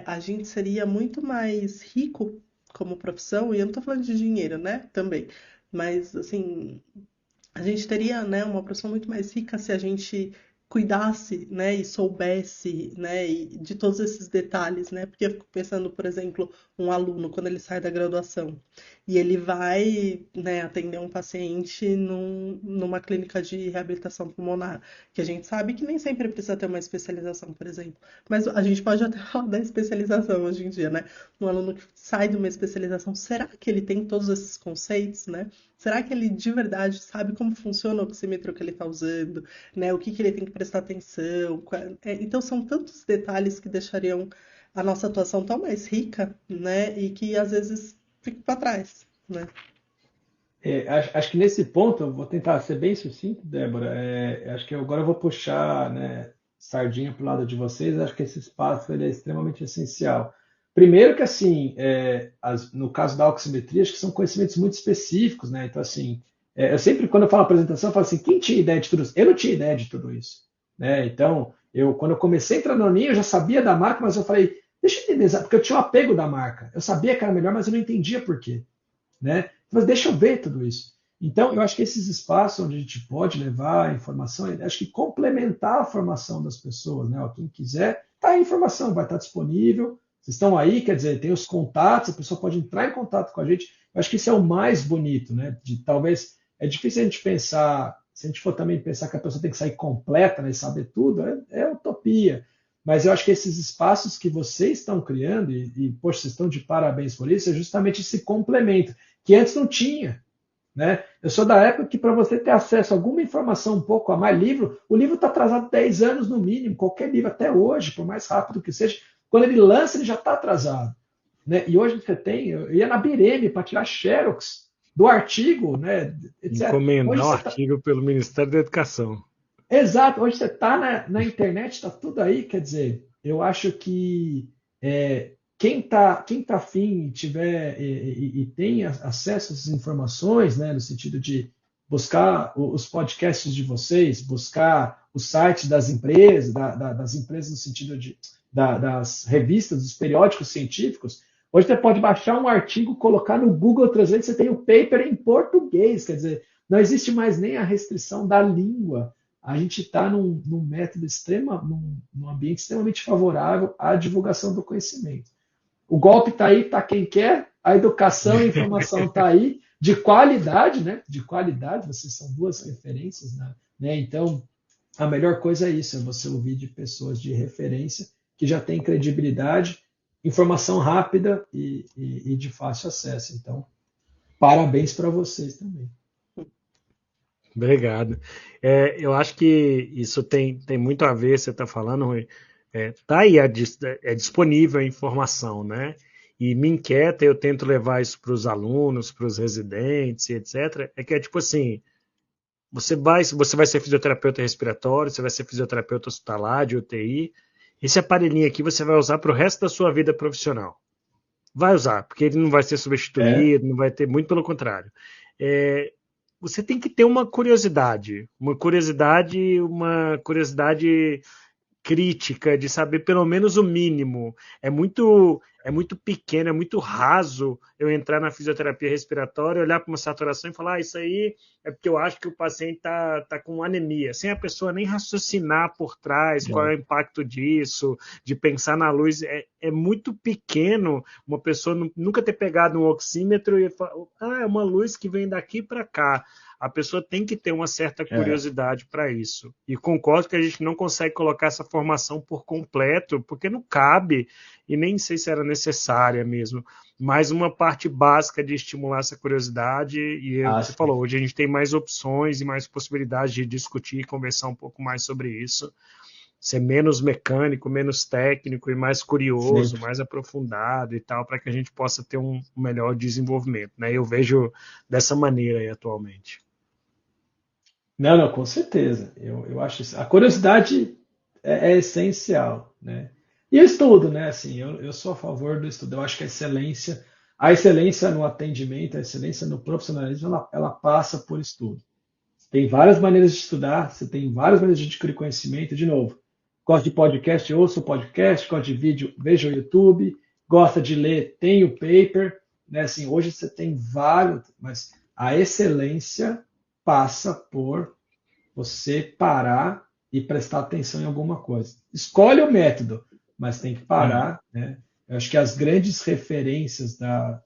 a gente seria muito mais rico como profissão, e eu não tô falando de dinheiro, né, também, mas, assim, a gente teria, né, uma profissão muito mais rica se a gente cuidasse, né, e soubesse, né, de todos esses detalhes, né, porque eu fico pensando, por exemplo, um aluno, quando ele sai da graduação, e ele vai, né, atender um paciente numa clínica de reabilitação pulmonar, que a gente sabe que nem sempre precisa ter uma especialização, por exemplo, mas a gente pode até falar da especialização hoje em dia, né, um aluno que sai de uma especialização, será que ele tem todos esses conceitos, né? Será que ele de verdade sabe como funciona o oxímetro que ele está usando, né? O que ele tem que prestar atenção? Então são tantos detalhes que deixariam a nossa atuação tão mais rica, né? E que às vezes fica para trás, né? Acho que nesse ponto, eu vou tentar ser bem sucinto, Débora. Acho que agora eu vou puxar, né, sardinha para o lado de vocês. Acho que esse espaço ele é extremamente essencial. Primeiro que, assim, no caso da oximetria, acho que são conhecimentos muito específicos, né? Então, assim, eu sempre, quando eu falo apresentação, eu falo assim, quem tinha ideia de tudo isso? Eu não tinha ideia de tudo isso, né? Então, quando eu comecei a entrar no Ninho, eu já sabia da marca, mas eu falei, deixa eu entender, porque eu tinha um apego da marca. Eu sabia que era melhor, mas eu não entendia por quê, né? Mas deixa eu ver tudo isso. Então, eu acho que esses espaços onde a gente pode levar a informação, acho que complementar a formação das pessoas, né? Quem quiser, tá aí a informação, vai estar disponível. Vocês estão aí, quer dizer, tem os contatos, a pessoa pode entrar em contato com a gente. Eu acho que isso é o mais bonito, né? Talvez é difícil a gente pensar, se a gente for também pensar que a pessoa tem que sair completa, né, e saber tudo, é utopia. Mas eu acho que esses espaços que vocês estão criando, poxa, vocês estão de parabéns por isso, é justamente esse complemento que antes não tinha. Né? Eu sou da época que para você ter acesso a alguma informação um pouco a mais livro, o livro está atrasado 10 anos no mínimo, qualquer livro até hoje, por mais rápido que seja, quando ele lança ele já está atrasado. Né? E hoje você tem, eu ia na Bireme para tirar xerox do artigo, né, etc. Hoje Encomendar um você tá, artigo pelo Ministério da Educação. exato, hoje você está na internet, está tudo aí, quer dizer, eu acho que quem tá afim e tiver e tem acesso a essas informações, né, no sentido de buscar os podcasts de vocês, buscar os sites das empresas, das empresas no sentido das revistas, dos periódicos científicos, hoje você pode baixar um artigo, colocar no Google Translate, você tem o paper em português, quer dizer, não existe mais nem a restrição da língua. A gente está num método num ambiente extremamente favorável à divulgação do conhecimento. O golpe está aí, está quem quer, a educação e a informação está aí, de qualidade, né? De qualidade, vocês são duas referências, né? Então, a melhor coisa é isso, é você ouvir de pessoas de referência que já têm credibilidade, informação rápida e de fácil acesso. Então, parabéns para vocês também. Obrigado. Eu acho que isso tem muito a ver, você está falando, Rui. Tá aí, é disponível a informação, né? E me inquieta, eu tento levar isso para os alunos, para os residentes, etc. É que é tipo assim, você vai ser fisioterapeuta respiratório, você vai ser fisioterapeuta hospitalar, de UTI. Esse aparelhinho aqui você vai usar para o resto da sua vida profissional. Vai usar, porque ele não vai ser substituído, não vai ter, muito pelo contrário. Você tem que ter uma curiosidade crítica, de saber pelo menos o mínimo. É muito pequeno, é muito raso eu entrar na fisioterapia respiratória, olhar para uma saturação e falar, isso aí é porque eu acho que o paciente está com anemia, sem a pessoa nem raciocinar por trás qual é o impacto disso, de pensar na luz. É muito pequeno uma pessoa nunca ter pegado um oxímetro e falar, é uma luz que vem daqui para cá. A pessoa tem que ter uma certa curiosidade para isso. E concordo que a gente não consegue colocar essa formação por completo, porque não cabe, e nem sei se era necessária mesmo, mas uma parte básica de estimular essa curiosidade. E você falou, hoje a gente tem mais opções e mais possibilidades de discutir e conversar um pouco mais sobre isso. Ser menos mecânico, menos técnico e mais curioso, mais aprofundado e tal, para que a gente possa ter um melhor desenvolvimento, né? Eu vejo dessa maneira aí atualmente. Não, com certeza. Eu acho isso. A curiosidade é essencial, né? E o estudo, né? Assim, eu sou a favor do estudo. Eu acho que a excelência no atendimento, a excelência no profissionalismo, ela passa por estudo. Tem várias maneiras de estudar, você tem várias maneiras de adquirir conhecimento. De novo, gosta de podcast, ouça o podcast, gosta de vídeo, veja o YouTube, gosta de ler, tem o paper, né? Assim, hoje você tem vários, mas a excelência passa por você parar e prestar atenção em alguma coisa. Escolhe o método, mas tem que parar, né? Eu acho que as grandes referências da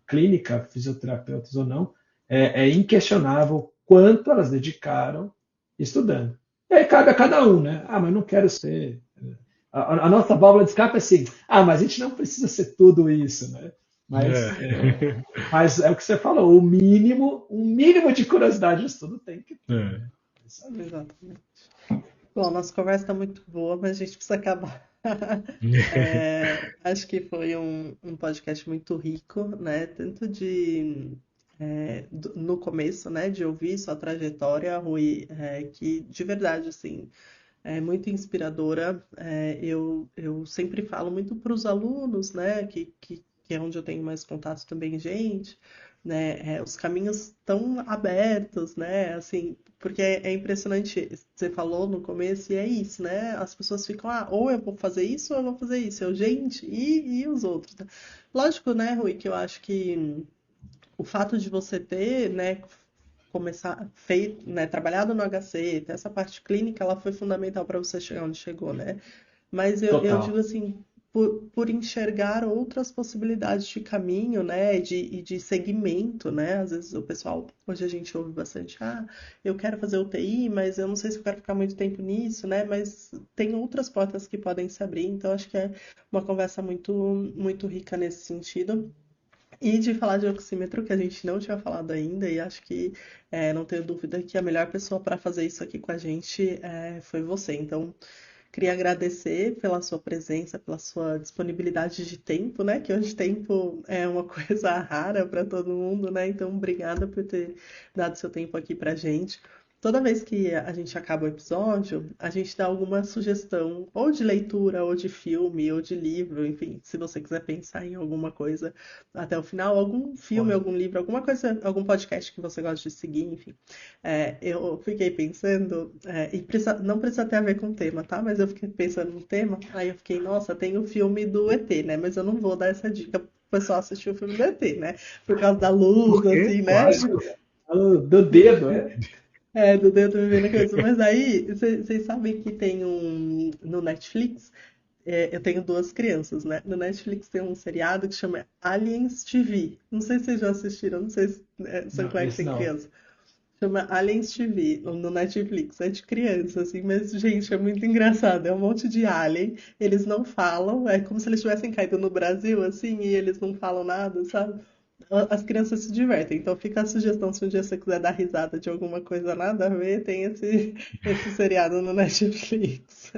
clínica, fisioterapeutas ou não, é inquestionável quanto elas dedicaram estudando. E aí cabe a cada um, né? Mas não quero ser... A nossa válvula de escape é assim, mas a gente não precisa ser tudo isso, né? Mas é o que você falou, um mínimo de curiosidade de estudo tem que ter. Exatamente. Bom, nossa conversa está muito boa, mas a gente precisa acabar. Acho que foi um podcast muito rico, né? Tanto no começo, né, de ouvir sua trajetória, Rui, que de verdade, assim, é muito inspiradora. Eu sempre falo muito para os alunos, né, que é onde eu tenho mais contato também, gente, né, os caminhos estão abertos, né, assim, porque é impressionante, você falou no começo, e é isso, né, as pessoas ficam, ou eu vou fazer isso, ou eu vou fazer isso, gente, e os outros, né? Lógico, né, Rui, que eu acho que o fato de você ter, né, trabalhado no HC, ter essa parte clínica, ela foi fundamental para você chegar onde chegou, né? Mas eu digo assim, por enxergar outras possibilidades de caminho, né, e de segmento, né? Às vezes o pessoal, hoje a gente ouve bastante, eu quero fazer UTI, mas eu não sei se eu quero ficar muito tempo nisso, né? Mas tem outras portas que podem se abrir, então acho que é uma conversa muito, muito rica nesse sentido. E de falar de oxímetro, que a gente não tinha falado ainda, e acho que não tenho dúvida que a melhor pessoa para fazer isso aqui com a gente foi você. Então, queria agradecer pela sua presença, pela sua disponibilidade de tempo, né? Que hoje tempo é uma coisa rara para todo mundo, né? Então, obrigada por ter dado seu tempo aqui para a gente. Toda vez que a gente acaba o episódio, a gente dá alguma sugestão, ou de leitura, ou de filme, ou de livro, enfim, se você quiser pensar em alguma coisa até o final, algum filme, algum livro, alguma coisa, algum podcast que você gosta de seguir, enfim. Eu fiquei pensando, e não precisa ter a ver com o tema, tá? Mas eu fiquei pensando no tema, aí eu fiquei, nossa, tem o filme do ET, né? Mas eu não vou dar essa dica pro pessoal assistir o filme do ET, né? Por causa da luz, assim, né? Do dedo, do dedo me veio na cabeça. Mas aí, vocês sabem que tem no Netflix, Eu tenho duas crianças, né? No Netflix tem um seriado que chama Aliens TV. Não sei se vocês já assistiram, não sei se São Clair Esse tem não. criança. Chama Aliens TV, no Netflix. É de criança, assim, mas, gente, é muito engraçado. É um monte de alien, eles não falam, é como se eles tivessem caído no Brasil, assim, e eles não falam nada, sabe? As crianças se divertem, então fica a sugestão, se um dia você quiser dar risada de alguma coisa nada a ver, tem esse seriado no Netflix.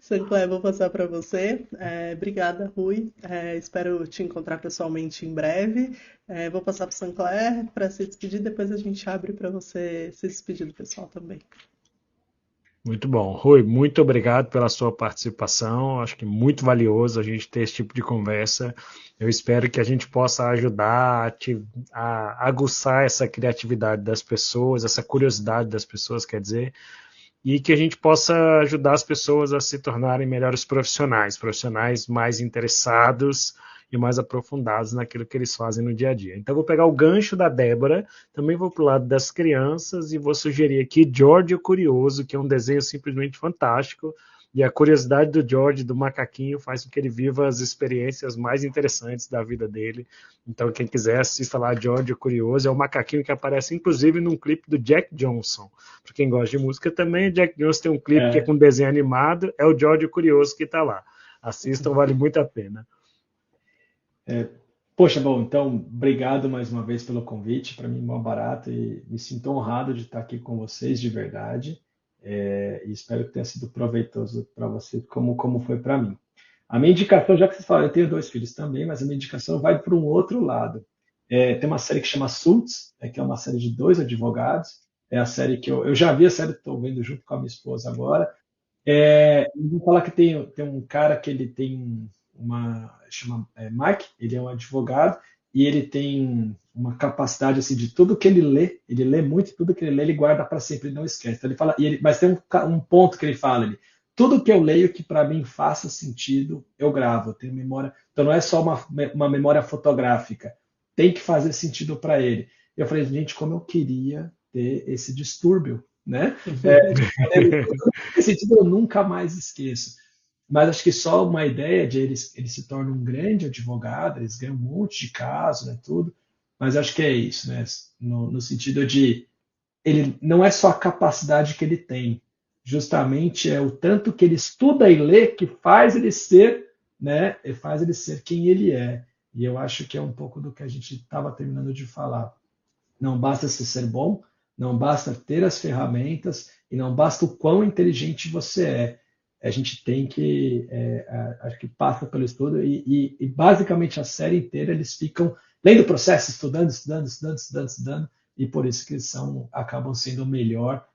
Sinclair, vou passar para você. Obrigada, Rui. Espero te encontrar pessoalmente em breve. Vou passar para o Sinclair para se despedir, depois a gente abre para você se despedir do pessoal também. Muito bom. Rui, muito obrigado pela sua participação. Acho que é muito valioso a gente ter esse tipo de conversa. Eu espero que a gente possa ajudar a aguçar essa criatividade das pessoas, essa curiosidade das pessoas, quer dizer, e que a gente possa ajudar as pessoas a se tornarem melhores profissionais, profissionais mais interessados e mais aprofundados naquilo que eles fazem no dia a dia. Então, vou pegar o gancho da Débora, também vou para o lado das crianças e vou sugerir aqui George o Curioso, que é um desenho simplesmente fantástico, e a curiosidade do George, do macaquinho, faz com que ele viva as experiências mais interessantes da vida dele. Então, quem quiser, assista lá George o Curioso. É um macaquinho que aparece, inclusive, num clipe do Jack Johnson. Para quem gosta de música também, o Jack Johnson tem um clipe que é com desenho animado. É o George o Curioso que está lá. Assistam, vale muito a pena. Poxa, bom, então, obrigado mais uma vez pelo convite. Para mim, é mó barato e me sinto honrado de estar aqui com vocês, de verdade. E espero que tenha sido proveitoso para você, como foi para mim. A minha indicação, já que vocês falaram, eu tenho 2 filhos também, mas a minha indicação vai para um outro lado. Tem uma série que chama Suits, que é uma série de 2 advogados. É a série que eu já vi a série, estou vendo junto com a minha esposa agora. Eu vou falar que tem um cara que ele tem chama Mike, ele é um advogado e ele tem uma capacidade assim de tudo que ele lê muito, tudo que ele lê ele guarda para sempre, ele não esquece. Então ele fala, mas tem um ponto que ele fala ali, tudo que eu leio que para mim faça sentido, eu gravo, eu tenho memória, então não é só uma memória fotográfica, tem que fazer sentido para ele. Eu falei, gente, como eu queria ter esse distúrbio, né? Esse sentido eu nunca mais esqueço. Mas acho que só uma ideia de ele se torna um grande advogado, eles ganham um monte de casos, né, tudo. Mas acho que é isso, né? No sentido de ele não é só a capacidade que ele tem, justamente é o tanto que ele estuda e lê que faz ele ser, né? E faz ele ser quem ele é. E eu acho que é um pouco do que a gente estava terminando de falar. Não basta ser bom, não basta ter as ferramentas e não basta o quão inteligente você é. A gente tem que, acho que passa pelo estudo e basicamente a série inteira eles ficam lendo o processo, estudando, e por isso que eles acabam sendo o melhor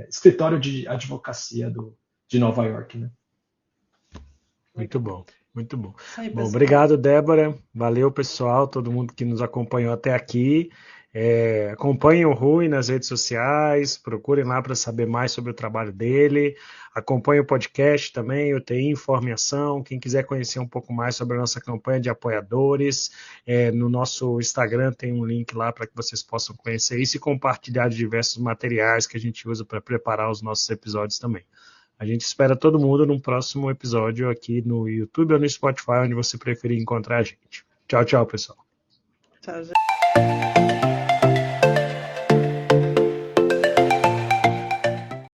escritório de advocacia de Nova York, né? Muito bom, muito bom. Aí, Bom, pessoal. obrigado, Débora. Valeu, pessoal, todo mundo que nos acompanhou até aqui. Acompanhem o Rui nas redes sociais, procurem lá para saber mais sobre o trabalho dele. Acompanhem o podcast também, o TI Informe Ação. Quem quiser conhecer um pouco mais sobre a nossa campanha de apoiadores, no nosso Instagram tem um link lá para que vocês possam conhecer isso e compartilhar diversos materiais que a gente usa para preparar os nossos episódios também. A gente espera todo mundo num próximo episódio aqui no YouTube ou no Spotify, onde você preferir encontrar a gente. Tchau, tchau, pessoal. Tchau, gente.